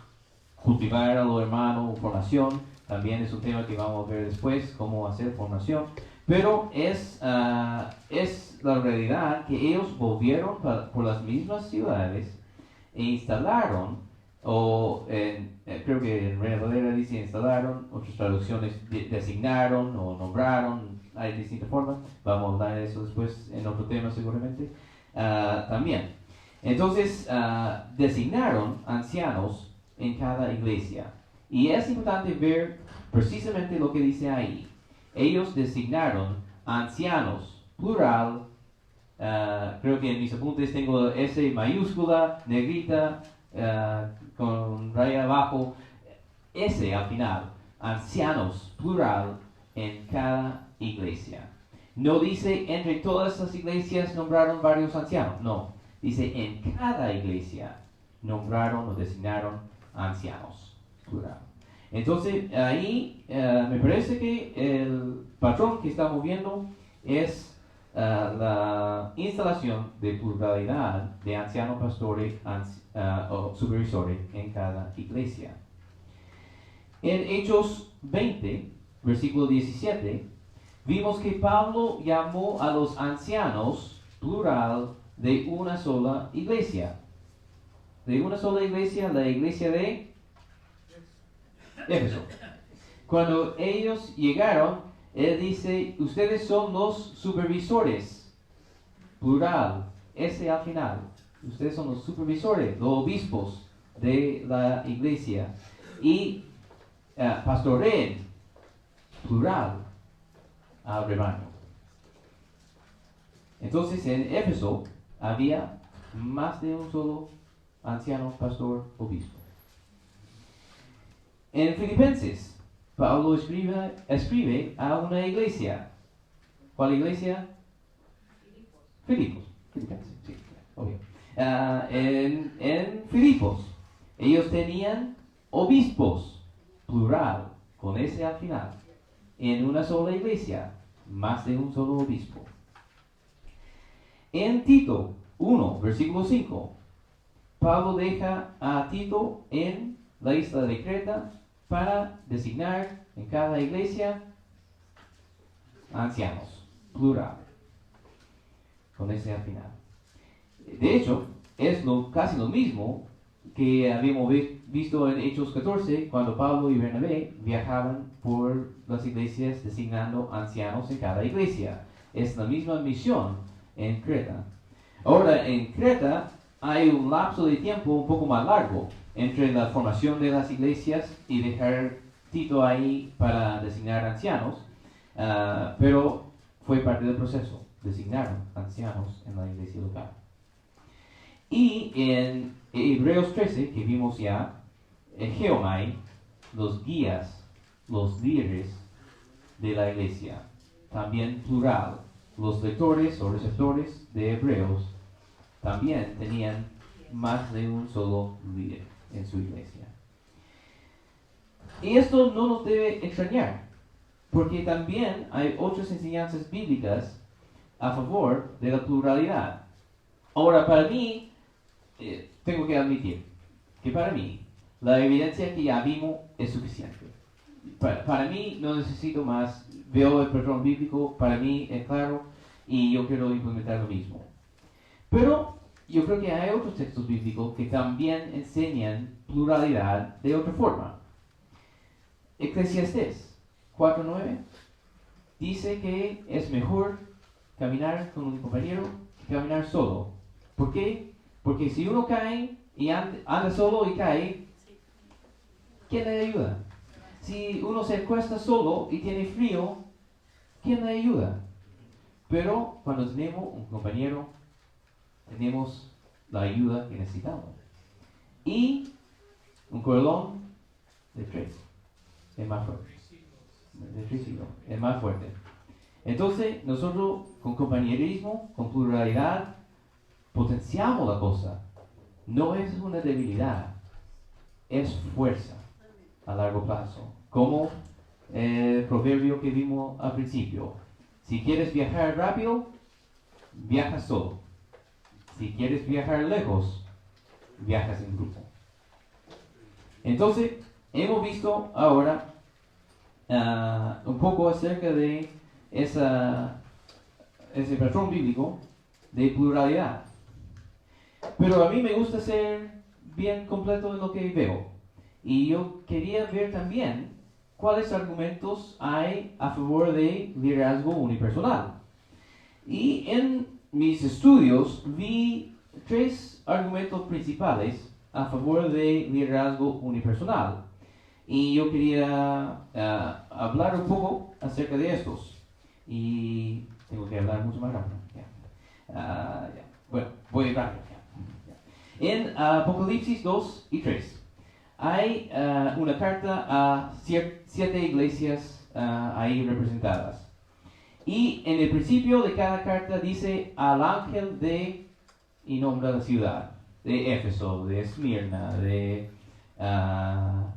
[SPEAKER 1] cultivar a los hermanos, formación. También es un tema que vamos a ver después, cómo hacer formación. Pero es la realidad que ellos volvieron por las mismas ciudades e instalaron, creo que en Reina Valera dice instalaron, otras traducciones designaron o nombraron, hay distintas formas. Vamos a hablar de eso después en otro tema seguramente. También. Entonces, designaron ancianos en cada iglesia. Y es importante ver precisamente lo que dice ahí. Ellos designaron ancianos, plural. Creo que en mis apuntes tengo S mayúscula, negrita, con raya abajo, S al final. Ancianos, plural, en cada iglesia. No dice entre todas las iglesias nombraron varios ancianos, no. Dice, en cada iglesia nombraron o designaron ancianos, plural. Entonces, ahí me parece que el patrón que estamos viendo es la instalación de pluralidad de ancianos, pastores o supervisores en cada iglesia. En Hechos 20, versículo 17, vimos que Pablo llamó a los ancianos, plural, de una sola iglesia. De una sola iglesia, la iglesia de Éfeso. Cuando ellos llegaron, él dice, ustedes son los supervisores, plural, ese al final. Ustedes son los supervisores, los obispos de la iglesia. Y pastoreen, plural, al rebaño. Entonces en Éfeso había más de un solo anciano, pastor, obispo. En Filipenses, Pablo escribe a una iglesia. ¿Cuál iglesia? Filipos. Filipenses, sí, obvio. En Filipos, ellos tenían obispos, plural, con ese al final. En una sola iglesia, más de un solo obispo. En Tito 1, versículo 5, Pablo deja a Tito en la isla de Creta para designar en cada iglesia ancianos, plural, con ese al final. De hecho, es casi lo mismo que habíamos visto en Hechos 14, cuando Pablo y Bernabé viajaban por las iglesias designando ancianos en cada iglesia. Es la misma misión en Creta. Ahora, en Creta hay un lapso de tiempo un poco más largo entre la formación de las iglesias y dejar Tito ahí para designar ancianos, pero fue parte del proceso, designaron ancianos en la iglesia local. Y en Hebreos 13, que vimos ya, Geomai, los guías, los líderes de la iglesia, también plural, los lectores o receptores de Hebreos, también tenían más de un solo líder en su iglesia. Y esto no nos debe extrañar, porque también hay otras enseñanzas bíblicas a favor de la pluralidad. Ahora, para mí, tengo que admitir que para mí, la evidencia que ya vimos es suficiente. Para mí, no necesito más. Veo el patrón bíblico, para mí es claro, y yo quiero implementar lo mismo. Pero yo creo que hay otros textos bíblicos que también enseñan pluralidad de otra forma. Eclesiastés 4:9 dice que es mejor caminar con un compañero que caminar solo. ¿Por qué? Porque si uno cae y anda solo y cae, ¿quién le ayuda? Si uno se acuesta solo y tiene frío, ¿quién le ayuda? Pero cuando tenemos un compañero, tenemos la ayuda que necesitamos. Y un cordón de 3 es más fuerte. De 3 hilos, es más fuerte. Entonces, nosotros con compañerismo, con pluralidad, potenciamos la cosa. No es una debilidad, es fuerza a largo plazo. Como el proverbio que vimos al principio. Si quieres viajar rápido, viaja solo. Si quieres viajar lejos, viajas en grupo. Entonces, hemos visto ahora un poco acerca de ese patrón bíblico de pluralidad. Pero a mí me gusta ser bien completo en lo que veo. Y yo quería ver también cuáles argumentos hay a favor de liderazgo unipersonal. Y en mis estudios vi 3 argumentos principales a favor de liderazgo unipersonal. Y yo quería hablar un poco acerca de estos. Y tengo que hablar mucho más rápido. Bueno, voy rápido. En Apocalipsis 2 y 3 hay una carta a 7 iglesias ahí representadas. Y en el principio de cada carta dice al ángel de y nombra la ciudad de Éfeso, de Esmirna, de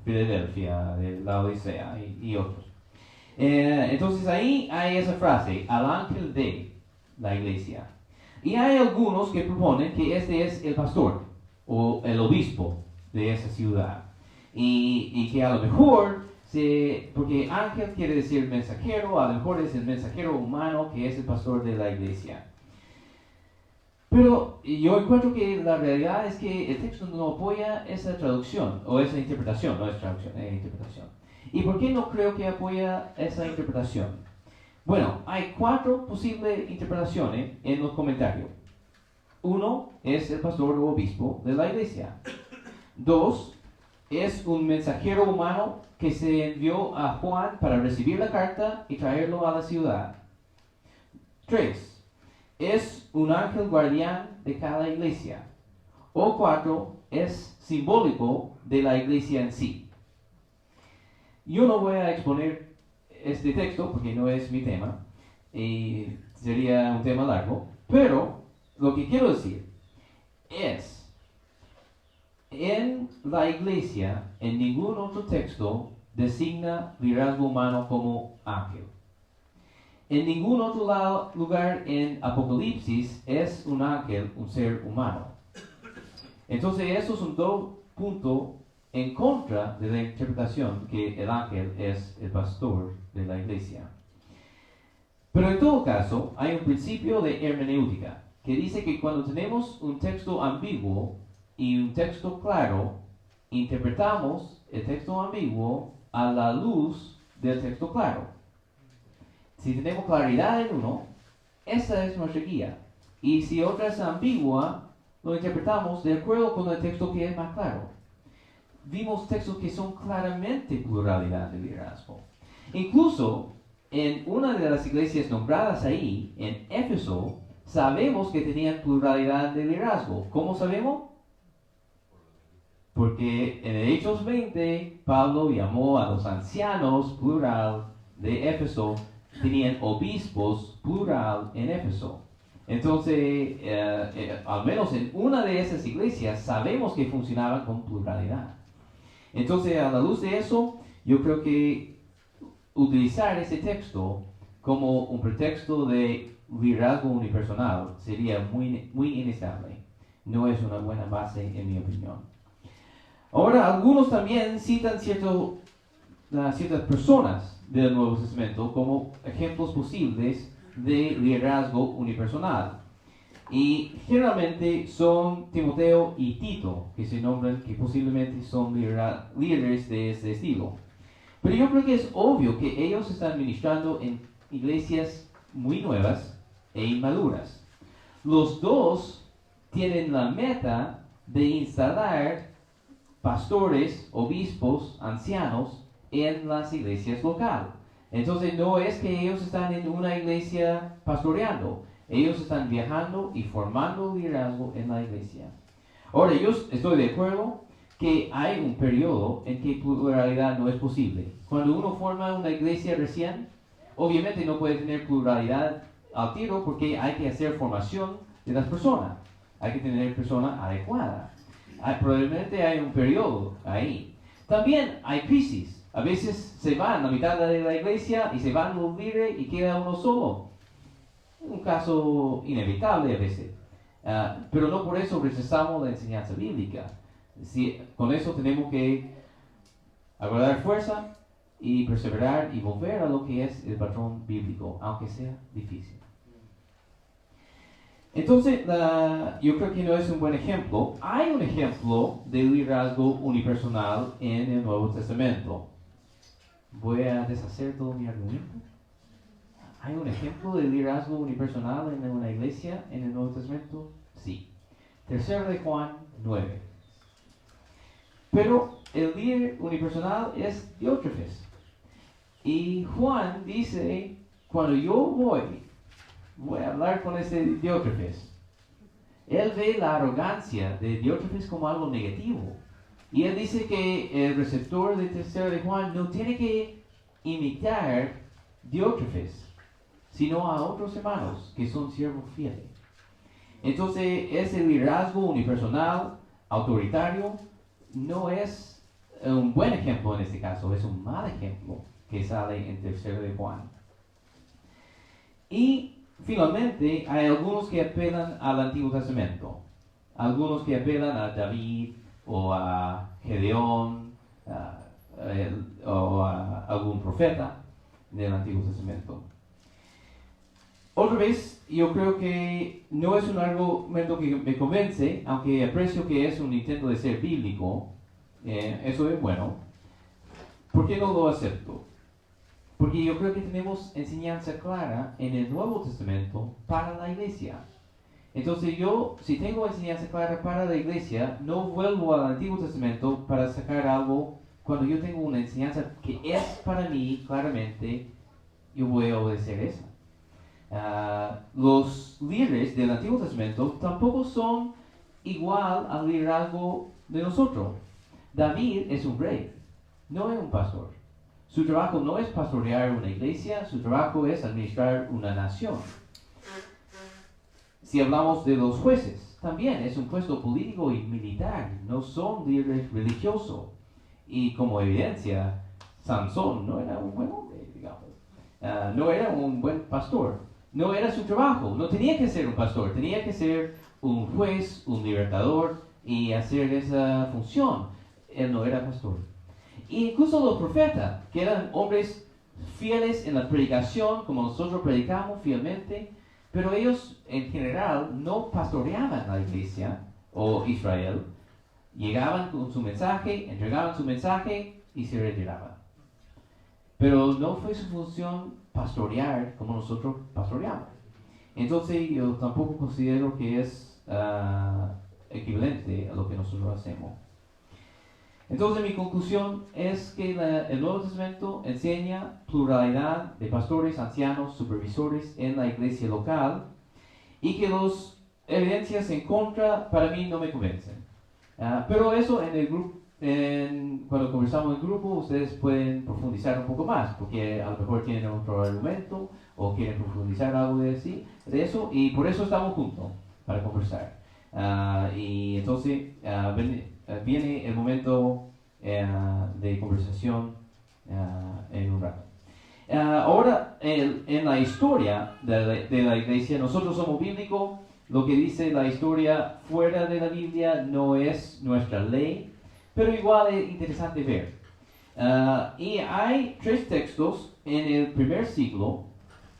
[SPEAKER 1] Filadelfia, de Laodicea y otros. Entonces ahí hay esa frase, al ángel de la iglesia. Y hay algunos que proponen que este es el pastor o el obispo de esa ciudad. Y que a lo mejor, porque ángel quiere decir mensajero, a lo mejor es el mensajero humano que es el pastor de la iglesia. Pero yo encuentro que la realidad es que el texto no apoya esa traducción o esa interpretación, no es traducción, es interpretación. ¿Y por qué no creo que apoya esa interpretación? Bueno, hay 4 posibles interpretaciones en los comentarios. 1 es el pastor o obispo de la iglesia. 2 es un mensajero humano que se envió a Juan para recibir la carta y traerlo a la ciudad. 3 es un ángel guardián de cada iglesia. O 4 es simbólico de la iglesia en sí. Yo no voy a exponer este texto porque no es mi tema y sería un tema largo, pero lo que quiero decir es, en la iglesia, en ningún otro texto designa liderazgo humano como ángel. En ningún otro lugar en Apocalipsis es un ángel un ser humano. Entonces esos son 2 puntos en contra de la interpretación que el ángel es el pastor de la iglesia. Pero en todo caso, hay un principio de hermenéutica que dice que cuando tenemos un texto ambiguo y un texto claro, interpretamos el texto ambiguo a la luz del texto claro. Si tenemos claridad en uno, esa es nuestra guía. Y si otra es ambigua, lo interpretamos de acuerdo con el texto que es más claro. Vimos textos que son claramente pluralidad de liderazgo. Incluso en una de las iglesias nombradas ahí, en Éfeso, sabemos que tenían pluralidad de liderazgo. ¿Cómo sabemos? Porque en Hechos 20, Pablo llamó a los ancianos, plural, de Éfeso, tenían obispos, plural, en Éfeso. Entonces, al menos en una de esas iglesias, sabemos que funcionaban con pluralidad. Entonces, a la luz de eso, yo creo que utilizar ese texto como un pretexto de liderazgo unipersonal sería muy inestable. No es una buena base, en mi opinión. Ahora, algunos también citan ciertas personas del Nuevo Testamento como ejemplos posibles de liderazgo unipersonal. Y generalmente son Timoteo y Tito, que se nombran, que posiblemente son líderes de este estilo. Pero yo creo que es obvio que ellos están ministrando en iglesias muy nuevas e inmaduras. Los 2 tienen la meta de instalar pastores, obispos, ancianos en las iglesias locales. Entonces no es que ellos están en una iglesia pastoreando. Ellos están viajando y formando liderazgo en la iglesia. Ahora, yo estoy de acuerdo que hay un periodo en que pluralidad no es posible. Cuando uno forma una iglesia recién, obviamente no puede tener pluralidad al tiro porque hay que hacer formación de las personas. Hay que tener personas adecuadas. Probablemente hay un periodo ahí. También hay crisis. A veces se van a la mitad de la iglesia y se van los líderes y queda uno solo. Un caso inevitable a veces. Pero no por eso rechazamos la enseñanza bíblica. Con eso tenemos que aguardar fuerza y perseverar y volver a lo que es el patrón bíblico, aunque sea difícil. Entonces, yo creo que no es un buen ejemplo. Hay un ejemplo de liderazgo unipersonal en el Nuevo Testamento. Voy a deshacer todo mi argumento. ¿Hay un ejemplo de liderazgo unipersonal en una iglesia en el Nuevo Testamento? Sí. 3 de Juan 9. Pero el líder unipersonal es Diótrefes. Y Juan dice, cuando yo voy a hablar con ese Diótrefes. Él ve la arrogancia de Diótrefes como algo negativo. Y él dice que el receptor de 3 de Juan no tiene que imitar Diótrefes, sino a otros hermanos que son siervos fieles. Entonces, ese liderazgo unipersonal, autoritario, no es un buen ejemplo en este caso, es un mal ejemplo que sale en 3 de Juan. Y finalmente, hay algunos que apelan al Antiguo Testamento, algunos que apelan a David o a Gedeón o a algún profeta del Antiguo Testamento. Otra vez, yo creo que no es un argumento que me convence, aunque aprecio que es un intento de ser bíblico, eso es bueno. ¿Por qué no lo acepto? Porque yo creo que tenemos enseñanza clara en el Nuevo Testamento para la iglesia. Entonces yo, si tengo enseñanza clara para la iglesia, no vuelvo al Antiguo Testamento para sacar algo cuando yo tengo una enseñanza que es para mí, claramente, yo voy a obedecer esa. Los líderes del Antiguo Testamento tampoco son igual al liderazgo de nosotros. David es un rey, no es un pastor. Su trabajo no es pastorear una iglesia, su trabajo es administrar una nación. Si hablamos de los jueces, también es un puesto político y militar, no son líderes religiosos. Y como evidencia, Sansón no era un buen hombre, digamos. No era un buen pastor. No era su trabajo, no tenía que ser un pastor, tenía que ser un juez, un libertador y hacer esa función. Él no era pastor. E incluso los profetas, que eran hombres fieles en la predicación, como nosotros predicamos fielmente, pero ellos en general no pastoreaban la iglesia o Israel. Llegaban con su mensaje, entregaban su mensaje y se retiraban. Pero no fue su función pastorear como nosotros pastoreamos. Entonces yo tampoco considero que es equivalente a lo que nosotros hacemos. Entonces mi conclusión es que el Nuevo Testamento enseña pluralidad de pastores, ancianos, supervisores en la iglesia local y que las evidencias en contra para mí no me convencen. Pero eso en el grupo, cuando conversamos en el grupo, ustedes pueden profundizar un poco más, porque a lo mejor tienen otro argumento o quieren profundizar algo de eso, y por eso estamos juntos, para conversar. Y entonces viene el momento de conversación en un rato. Ahora, en la historia de la iglesia, nosotros somos bíblicos. Lo que dice la historia fuera de la Biblia no es nuestra ley, pero igual es interesante ver. Y hay 3 textos en el primer siglo,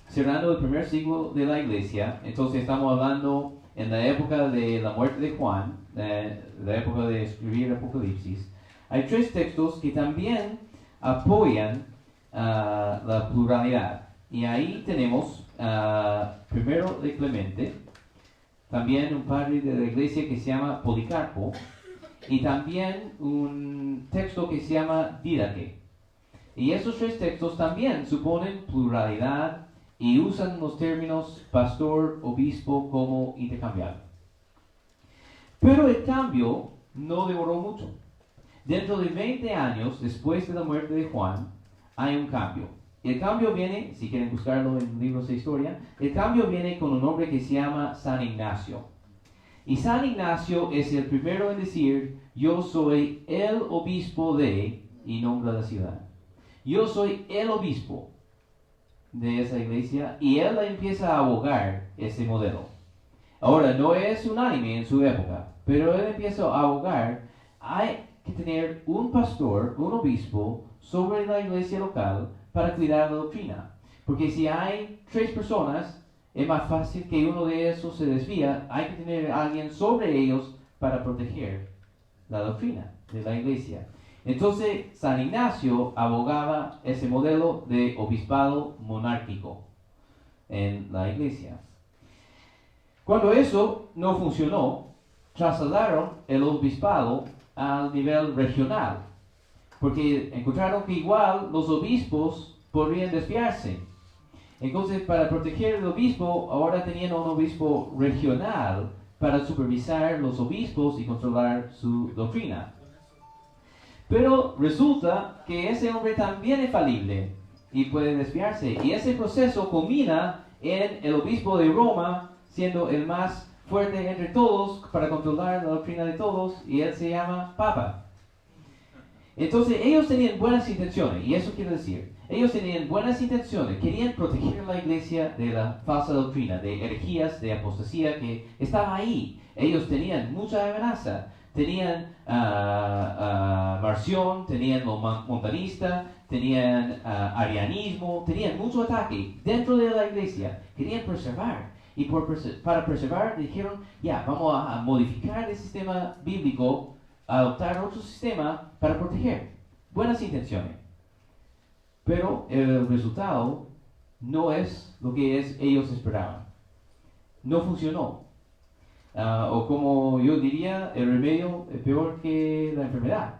[SPEAKER 1] cerrando el primer siglo de la iglesia. Entonces estamos hablando en la época de la muerte de Juan, la época de escribir Apocalipsis. Hay 3 textos que también apoyan la pluralidad. Y ahí tenemos primero de Clemente, también un padre de la iglesia que se llama Policarpo, y también un texto que se llama Didache. Y esos 3 textos también suponen pluralidad y usan los términos pastor, obispo como intercambiables. Pero el cambio no demoró mucho. Dentro de 20 años después de la muerte de Juan, hay un cambio. El cambio viene, si quieren buscarlo en libros de historia, el cambio viene con un hombre que se llama San Ignacio. Y San Ignacio es el primero en decir, yo soy el obispo de, y nombra la ciudad. Yo soy el obispo de esa iglesia, y él empieza a abogar ese modelo. Ahora, no es unánime en su época, pero él empieza a abogar, hay que tener un pastor, un obispo, sobre la iglesia local, para cuidar la doctrina. Porque si hay 3 personas, es más fácil que uno de esos se desvía. Hay que tener a alguien sobre ellos para proteger la doctrina de la iglesia. Entonces, San Ignacio abogaba ese modelo de obispado monárquico en la iglesia. Cuando eso no funcionó, trasladaron el obispado al nivel regional, porque encontraron que igual los obispos podrían desviarse. Entonces, para proteger el obispo, ahora tenían un obispo regional para supervisar los obispos y controlar su doctrina. Pero resulta que ese hombre también es falible y puede desviarse. Y ese proceso culmina en el obispo de Roma siendo el más fuerte entre todos para controlar la doctrina de todos, y él se llama Papa. Entonces ellos tenían buenas intenciones, y eso quiero decir, ellos tenían buenas intenciones, querían proteger a la iglesia de la falsa doctrina, de herejías, de apostasía que estaba ahí. Ellos tenían mucha amenaza, tenían Marción, tenían lo montanista, tenían arianismo, tenían mucho ataque dentro de la iglesia, querían preservar. Y para preservar dijeron, ya, vamos a modificar el sistema bíblico, adoptar otro sistema para proteger. Buenas intenciones. Pero el resultado no es lo que ellos esperaban. No funcionó. O como yo diría, el remedio es peor que la enfermedad.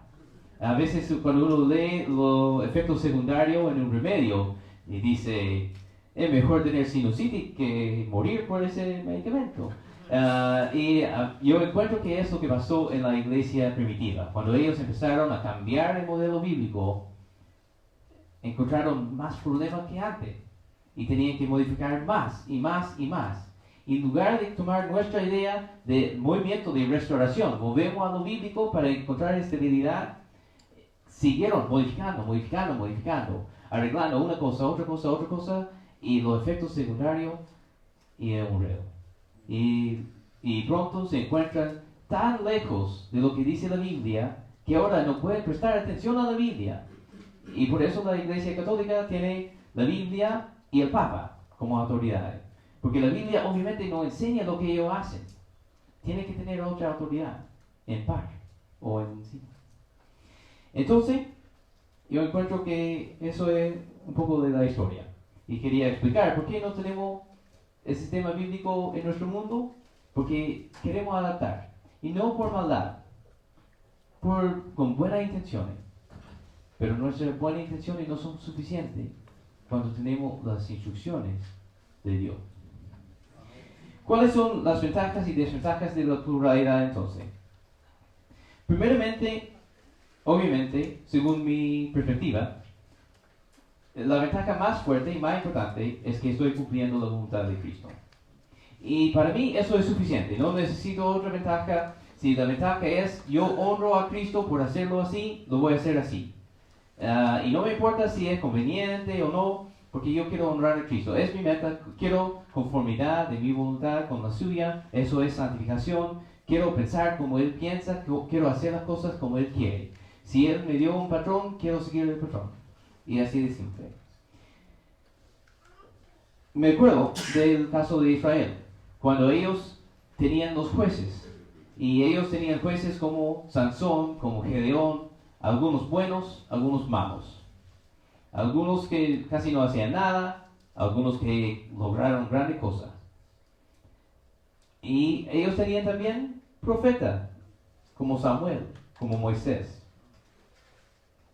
[SPEAKER 1] A veces cuando uno lee los efectos secundarios en un remedio y dice, es mejor tener sinusitis que morir por ese medicamento. Yo encuentro que es lo que pasó en la iglesia primitiva. Cuando ellos empezaron a cambiar el modelo bíblico, encontraron más problemas que antes y tenían que modificar más y más y más. Y en lugar de tomar nuestra idea de movimiento de restauración, volvemos a lo bíblico para encontrar estabilidad, siguieron modificando, arreglando una cosa, otra cosa, y los efectos secundarios y es un enredo. Y pronto se encuentran tan lejos de lo que dice la Biblia que ahora no pueden prestar atención a la Biblia. Y por eso la Iglesia Católica tiene la Biblia y el Papa como autoridades. Porque la Biblia obviamente no enseña lo que ellos hacen. Tiene que tener otra autoridad, en par o en sí. Entonces, yo encuentro que eso es un poco de la historia. Y quería explicar por qué no tenemos el sistema bíblico en nuestro mundo. Porque queremos adaptar. Y no por maldad, con buenas intenciones. Pero nuestras buenas intenciones no son suficientes cuando tenemos las instrucciones de Dios. ¿Cuáles son las ventajas y desventajas de la pluralidad entonces? Primeramente, obviamente, según mi perspectiva, la ventaja más fuerte y más importante es que estoy cumpliendo la voluntad de Cristo. Y para mí eso es suficiente, no necesito otra ventaja. Si la ventaja es yo honro a Cristo por hacerlo así, lo voy a hacer así. Y no me importa si es conveniente o no, porque yo quiero honrar a Cristo. Es mi meta, quiero conformidad de mi voluntad con la suya, eso es santificación. Quiero pensar como Él piensa, quiero hacer las cosas como Él quiere. Si Él me dio un patrón, quiero seguir el patrón. Y así de simple. Me acuerdo del caso de Israel, cuando ellos tenían los jueces. Y ellos tenían jueces como Sansón, como Gedeón, algunos buenos, algunos malos. Algunos que casi no hacían nada, algunos que lograron grandes cosas. Y ellos tenían también profetas, como Samuel, como Moisés.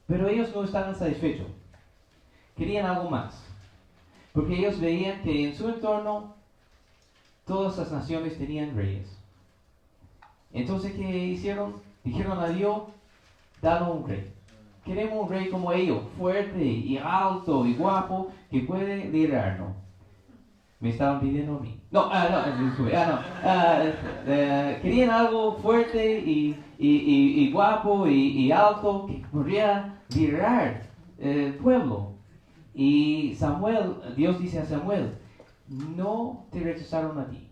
[SPEAKER 1] Pero ellos no estaban satisfechos. Querían algo más. Porque ellos veían que en su entorno todas las naciones tenían reyes. Entonces, ¿qué hicieron? Dijeron a Dios, danos un rey. Queremos un rey como ellos, fuerte y alto y guapo, que puede liderarnos. Me estaban pidiendo a mí. Querían algo fuerte y guapo y alto que podría liderar el pueblo. Y Dios dice a Samuel, no te rechazaron a ti,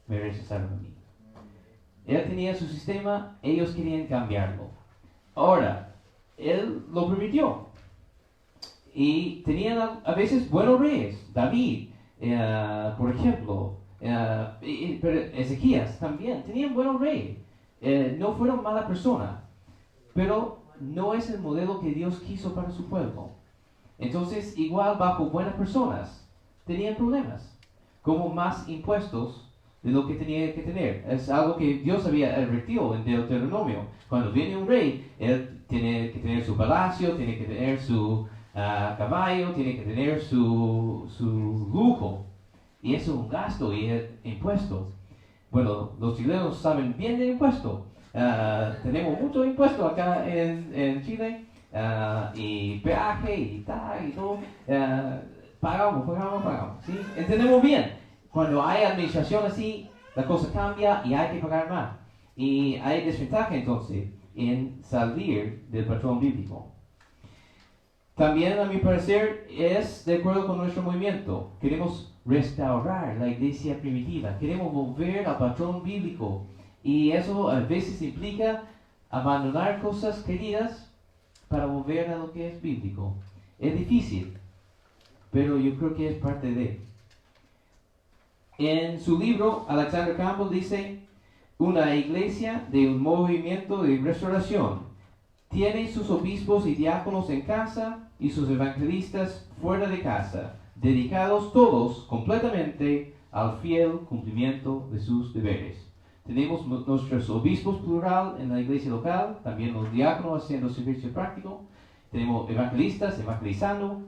[SPEAKER 1] me rechazaron a mí. Él tenía su sistema, ellos querían cambiarlo. Ahora, Él lo permitió. Y tenían a veces buenos reyes. David, por ejemplo, pero Ezequías también, tenían buenos reyes. No fueron malas personas, pero no es el modelo que Dios quiso para su pueblo. Entonces, igual bajo buenas personas, tenían problemas, como más impuestos de lo que tenía que tener. Es algo que Dios había advertido en Deuteronomio. Cuando viene un rey, él tiene que tener su palacio, tiene que tener su caballo, tiene que tener su lujo. Y eso es un gasto y es impuesto. Bueno, los chilenos saben bien de impuesto. Tenemos mucho impuesto acá en Chile. Y peaje y tal y todo. Pagamos, ¿sí? Entendemos bien. Cuando hay administración así, la cosa cambia y hay que pagar más. Y hay desventaja entonces en salir del patrón bíblico. También, a mi parecer, es de acuerdo con nuestro movimiento. Queremos restaurar la iglesia primitiva. Queremos volver al patrón bíblico. Y eso a veces implica abandonar cosas queridas para volver a lo que es bíblico. Es difícil, pero yo creo que es parte de. En su libro, Alexander Campbell dice, una iglesia de un movimiento de restauración tiene sus obispos y diáconos en casa y sus evangelistas fuera de casa, dedicados todos completamente al fiel cumplimiento de sus deberes. Tenemos nuestros obispos plural en la iglesia local, también los diáconos haciendo servicio práctico, tenemos evangelistas evangelizando,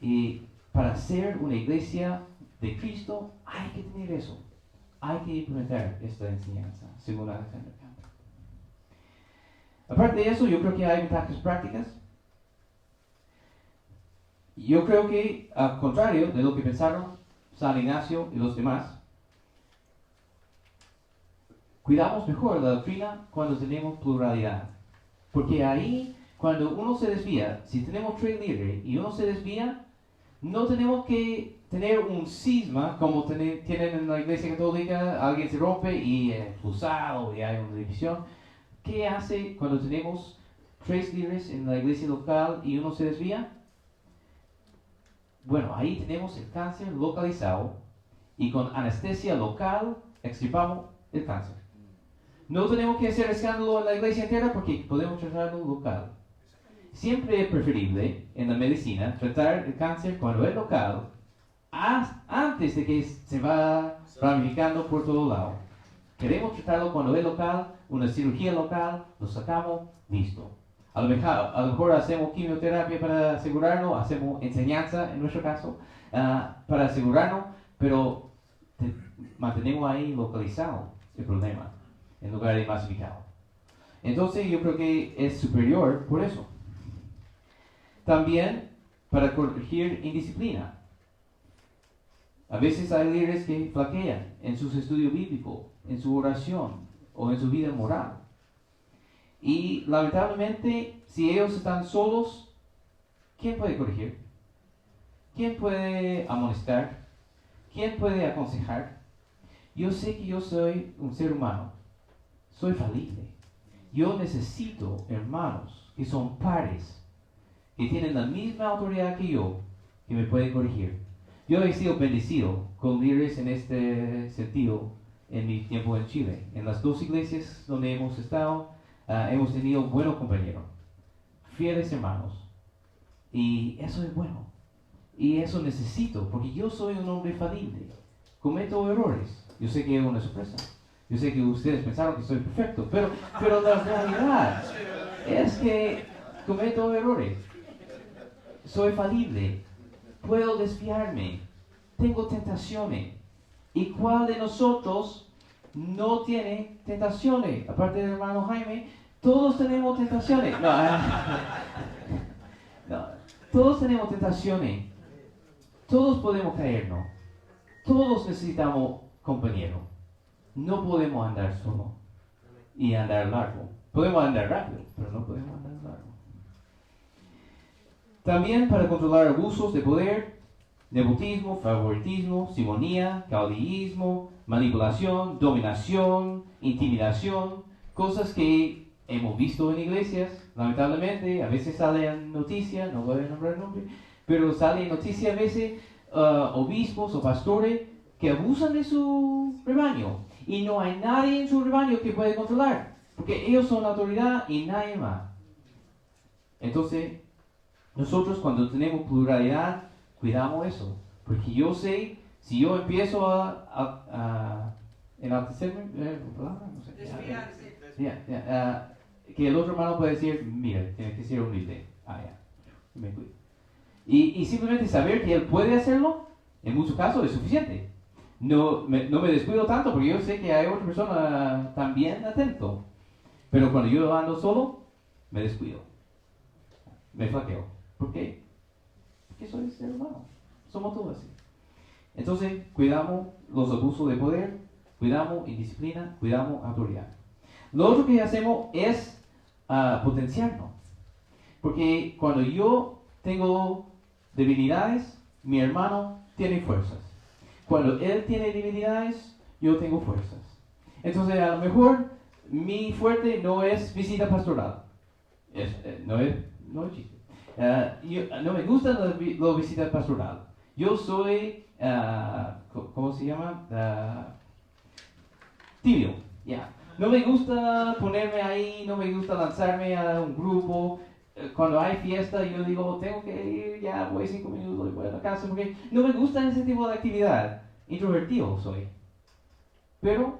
[SPEAKER 1] y para ser una iglesia de Cristo hay que tener eso, hay que implementar esta enseñanza, según Alexander Campbell. Aparte de eso, yo creo que hay ventajas prácticas. Yo creo que, al contrario de lo que pensaron San Ignacio y los demás, cuidamos mejor la doctrina cuando tenemos pluralidad. Porque ahí, cuando uno se desvía, si tenemos 3 líderes y uno se desvía, no tenemos que tener un cisma como tienen en la iglesia católica, alguien se rompe y es expulsado y hay una división. ¿Qué hace cuando tenemos 3 líderes en la iglesia local y uno se desvía? Bueno, ahí tenemos el cáncer localizado y con anestesia local extirpamos el cáncer. No tenemos que hacer escándalo en la iglesia entera porque podemos tratarlo local. Siempre es preferible en la medicina tratar el cáncer cuando es local antes de que se va ramificando por todo lado. Queremos tratarlo cuando es local, una cirugía local, lo sacamos, listo. A lo mejor hacemos quimioterapia para asegurarnos, hacemos enseñanza en nuestro caso, para asegurarnos, pero mantenemos ahí localizado el problema en lugar de masificado. Entonces yo creo que es superior por eso. También para corregir indisciplina. A veces hay líderes que flaquean en sus estudios bíblicos, en su oración o en su vida moral. Y lamentablemente, si ellos están solos, ¿quién puede corregir? ¿Quién puede amonestar? ¿Quién puede aconsejar? Yo sé que yo soy un ser humano. Soy falible. Yo necesito hermanos que son pares, que tienen la misma autoridad que yo, que me pueden corregir. Yo he sido bendecido con líderes en este sentido en mi tiempo en Chile. En las 2 iglesias donde hemos estado, hemos tenido buenos compañeros, fieles hermanos. Y eso es bueno. Y eso necesito, porque yo soy un hombre falible. Cometo errores. Yo sé que es una sorpresa. Yo sé que ustedes pensaron que soy perfecto, pero la realidad es que cometo errores. Soy falible. Puedo desviarme. Tengo tentaciones. ¿Y cuál de nosotros no tiene tentaciones? Aparte del hermano Jaime, todos tenemos tentaciones. No, todos tenemos tentaciones. Todos podemos caernos. Todos necesitamos compañero. No podemos andar solo y andar largo. Podemos andar rápido, pero no podemos andar largo. También para controlar abusos de poder, nepotismo, favoritismo, simonía, caudillismo, manipulación, dominación, intimidación, cosas que hemos visto en iglesias, lamentablemente, a veces salen noticias, no voy a nombrar el nombre, pero salen noticias a veces, obispos o pastores que abusan de su rebaño y no hay nadie en su rebaño que puede controlar, porque ellos son la autoridad y nadie más. Entonces, nosotros cuando tenemos pluralidad, cuidamos eso, porque yo sé, si yo empiezo a enaltecerme, no sé,
[SPEAKER 2] Desviarse.
[SPEAKER 1] que el otro hermano puede decir, mira, tienes que ser humilde, me cuido. Y simplemente saber que él puede hacerlo, en muchos casos es suficiente. No me descuido tanto porque yo sé que hay otra persona también atento. Pero cuando yo ando solo, me descuido. Me flaqueo. ¿Por qué? Porque soy ser humano. Somos todos así. Entonces, cuidamos los abusos de poder, cuidamos indisciplina, cuidamos autoridad. Lo otro que hacemos es potenciarnos. Porque cuando yo tengo debilidades, mi hermano tiene fuerzas. Cuando él tiene debilidades, yo tengo fuerzas. Entonces, a lo mejor, mi fuerte no es visita pastoral. No es chiste. No me gusta la visita pastoral. Yo soy, ¿cómo se llama? Tibio. Yeah. No me gusta ponerme ahí, no me gusta lanzarme a un grupo. Cuando hay fiesta, yo digo, tengo que ir, ya voy 5 minutos y voy a la casa, porque no me gusta ese tipo de actividad. Introvertido soy. Pero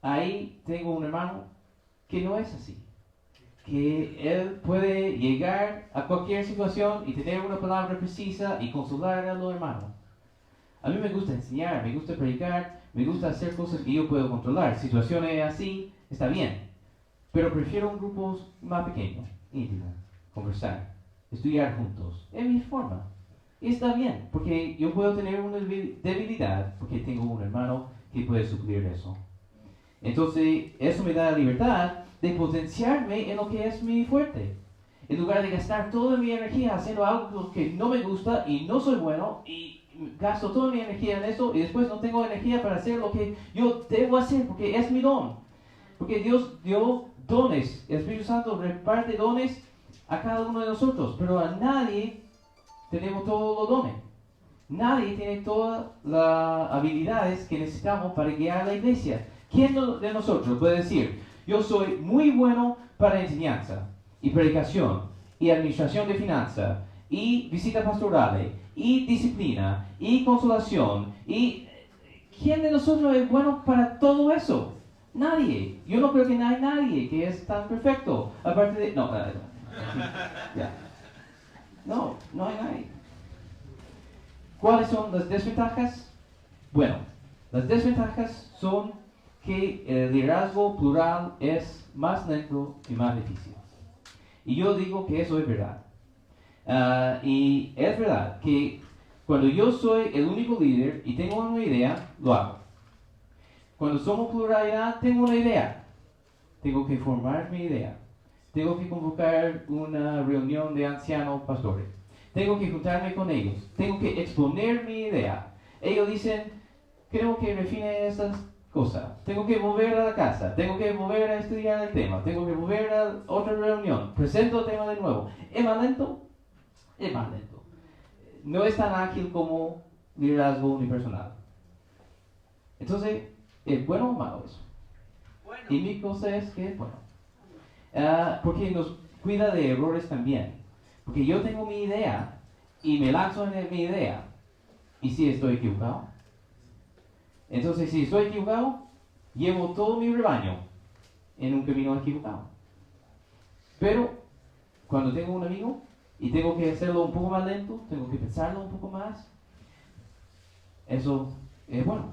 [SPEAKER 1] ahí tengo un hermano que no es así. Que él puede llegar a cualquier situación y tener una palabra precisa y consolar a los hermanos. A mí me gusta enseñar, me gusta predicar, me gusta hacer cosas que yo puedo controlar. Situaciones así, está bien. Pero prefiero un grupo más pequeño, íntimo, conversar, estudiar juntos. Es mi forma. Y está bien, porque yo puedo tener una debilidad, porque tengo un hermano que puede suplir eso. Entonces, eso me da la libertad de potenciarme en lo que es mi fuerte. En lugar de gastar toda mi energía haciendo algo que no me gusta y no soy bueno, y gasto toda mi energía en eso y después no tengo energía para hacer lo que yo debo hacer, porque es mi don. Porque Dios dio dones, el Espíritu Santo reparte dones a cada uno de nosotros, pero a nadie tenemos todos los dones. Nadie tiene todas las habilidades que necesitamos para guiar a la iglesia. ¿Quién de nosotros puede decir, yo soy muy bueno para enseñanza y predicación y administración de finanzas y visitas pastorales y disciplina y consolación? ¿Y quién de nosotros es bueno para todo eso? Nadie. Yo no creo que hay nadie que es tan perfecto. Aparte de... No, yeah. No hay nadie. ¿Cuáles son las desventajas? Bueno, las desventajas son que el liderazgo plural es más lento y más difícil. Y yo digo que eso es verdad. Y es verdad que cuando yo soy el único líder y tengo una idea, lo hago. Cuando somos pluralidad, tengo una idea. Tengo que formar mi idea. Tengo que convocar una reunión de ancianos pastores. Tengo que juntarme con ellos. Tengo que exponer mi idea. Ellos dicen, creo que refine estas cosas. Tengo que volver a la casa. Tengo que volver a estudiar el tema. Tengo que volver a otra reunión. Presento el tema de nuevo. ¿Es más lento? Es más lento. No es tan ágil como liderazgo unipersonal. Entonces, ¿es bueno o malo eso?
[SPEAKER 2] Bueno.
[SPEAKER 1] Y mi cosa es que es bueno. Porque nos cuida de errores también. Porque yo tengo mi idea y me lanzo en mi idea. ¿Y si estoy equivocado? Entonces, si estoy equivocado, llevo todo mi rebaño en un camino equivocado. Pero, cuando tengo un amigo y tengo que hacerlo un poco más lento, tengo que pensarlo un poco más, eso es bueno.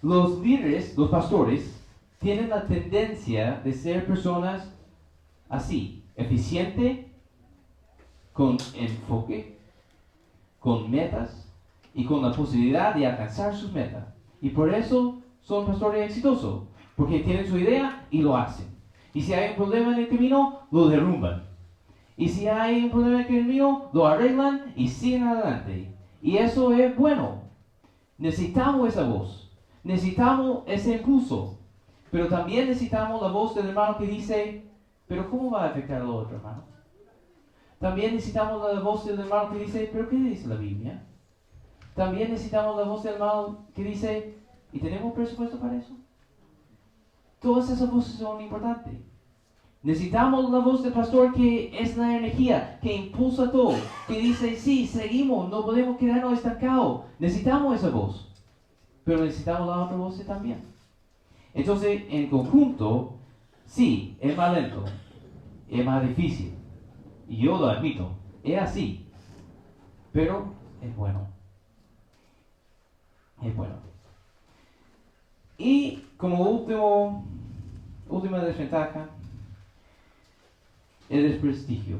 [SPEAKER 1] Los líderes, los pastores, tienen la tendencia de ser personas así, eficiente, con enfoque, con metas y con la posibilidad de alcanzar sus metas. Y por eso son pastores exitosos, porque tienen su idea y lo hacen. Y si hay un problema en el camino, lo derrumban. Y si hay un problema en el camino, lo arreglan y siguen adelante. Y eso es bueno. Necesitamos esa voz. Necesitamos ese impulso. Pero también necesitamos la voz del hermano que dice, pero ¿cómo va a afectar al otro hermano? También necesitamos la voz del hermano que dice, pero ¿qué dice la Biblia? También necesitamos la voz del hermano que dice, ¿y tenemos presupuesto para eso? Todas esas voces son importantes. Necesitamos la voz del pastor que es la energía, que impulsa todo, que dice, sí, seguimos, no podemos quedarnos estancados. Necesitamos esa voz. Pero necesitamos la otra voz también. Entonces, en conjunto, sí, es más lento, es más difícil. Y yo lo admito, es así. Pero es bueno. Es bueno. Y como última desventaja, el desprestigio.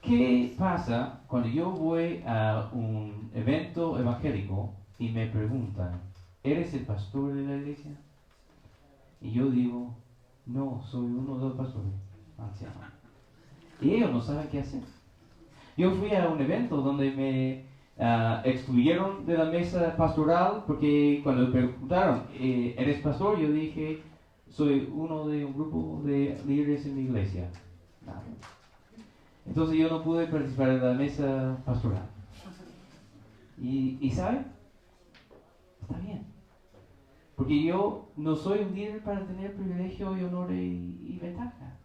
[SPEAKER 1] ¿Qué pasa cuando yo voy a un evento evangélico y me preguntan, ¿eres el pastor de la iglesia? Y yo digo, no, soy uno de los pastores ancianos. Y ellos no saben qué hacer. Yo fui a un evento donde me excluyeron de la mesa pastoral porque cuando me preguntaron, ¿eres pastor? Yo dije, soy uno de un grupo de líderes en mi iglesia. Nada. Entonces yo no pude participar en la mesa pastoral. ¿Y saben? Está bien. Porque yo no soy un líder para tener privilegio y honor y ventaja.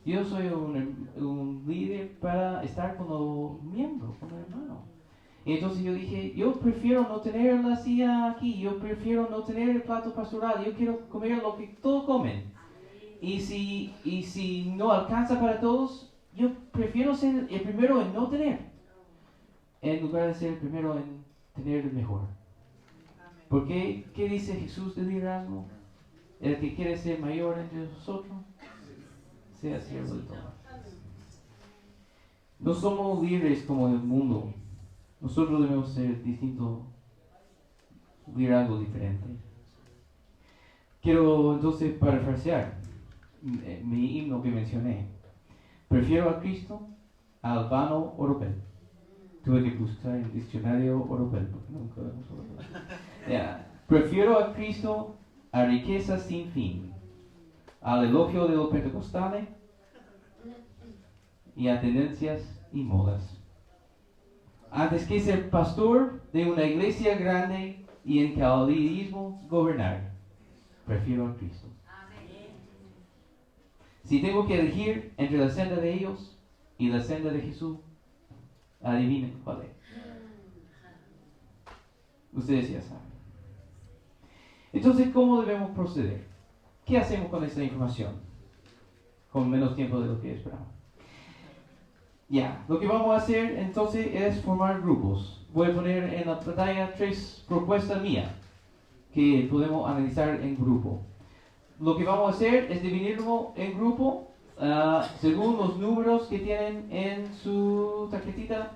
[SPEAKER 1] Yo soy un líder para estar con los miembros, con los hermanos. Y entonces yo dije, yo prefiero no tener la silla aquí, yo prefiero no tener el plato pastoral, yo quiero comer lo que todos comen. Y si no alcanza para todos, yo prefiero ser el primero en no tener, en lugar de ser el primero en tener el mejor. Porque, ¿qué dice Jesús del liderazgo? El que quiere ser mayor entre nosotros, sea siervo de todos. No somos líderes como el mundo. Nosotros debemos ser distintos, liderazgo diferente. Quiero entonces parafrasear mi himno que mencioné. Prefiero a Cristo al vano oropel. Tuve que buscar el diccionario oropel porque nunca vemos oropel. Prefiero a Cristo a riquezas sin fin, al elogio de los pentecostales y a tendencias y modas. Antes que ser pastor de una iglesia grande y en caudillismo gobernar, prefiero a Cristo. Si tengo que elegir entre la senda de ellos y la senda de Jesús, adivinen cuál es. Ustedes ya saben. Entonces, ¿cómo debemos proceder? ¿Qué hacemos con esta información? Con menos tiempo de lo que esperamos. Lo que vamos a hacer entonces es formar grupos. Voy a poner en la pantalla 3 propuestas mías que podemos analizar en grupo. Lo que vamos a hacer es dividirlo en grupo según los números que tienen en su tarjetita.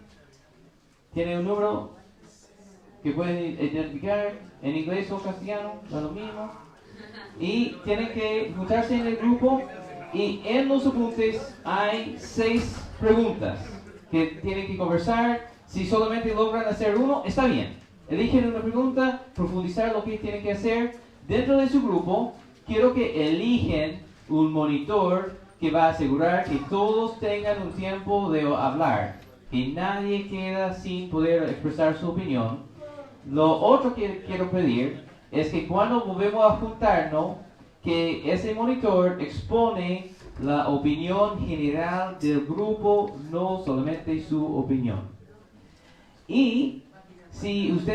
[SPEAKER 1] Tiene un número que pueden identificar en inglés o castellano, da lo mismo. Y tienen que juntarse en el grupo y en los apuntes hay 6 preguntas que tienen que conversar. Si solamente logran hacer uno, está bien. Eligen una pregunta, profundizar lo que tienen que hacer. Dentro de su grupo, quiero que eligen un monitor que va a asegurar que todos tengan un tiempo de hablar, que nadie queda sin poder expresar su opinión. Lo otro que quiero pedir es que cuando volvemos a juntarnos, que ese monitor expone la opinión general del grupo, no solamente su opinión. Y si ustedes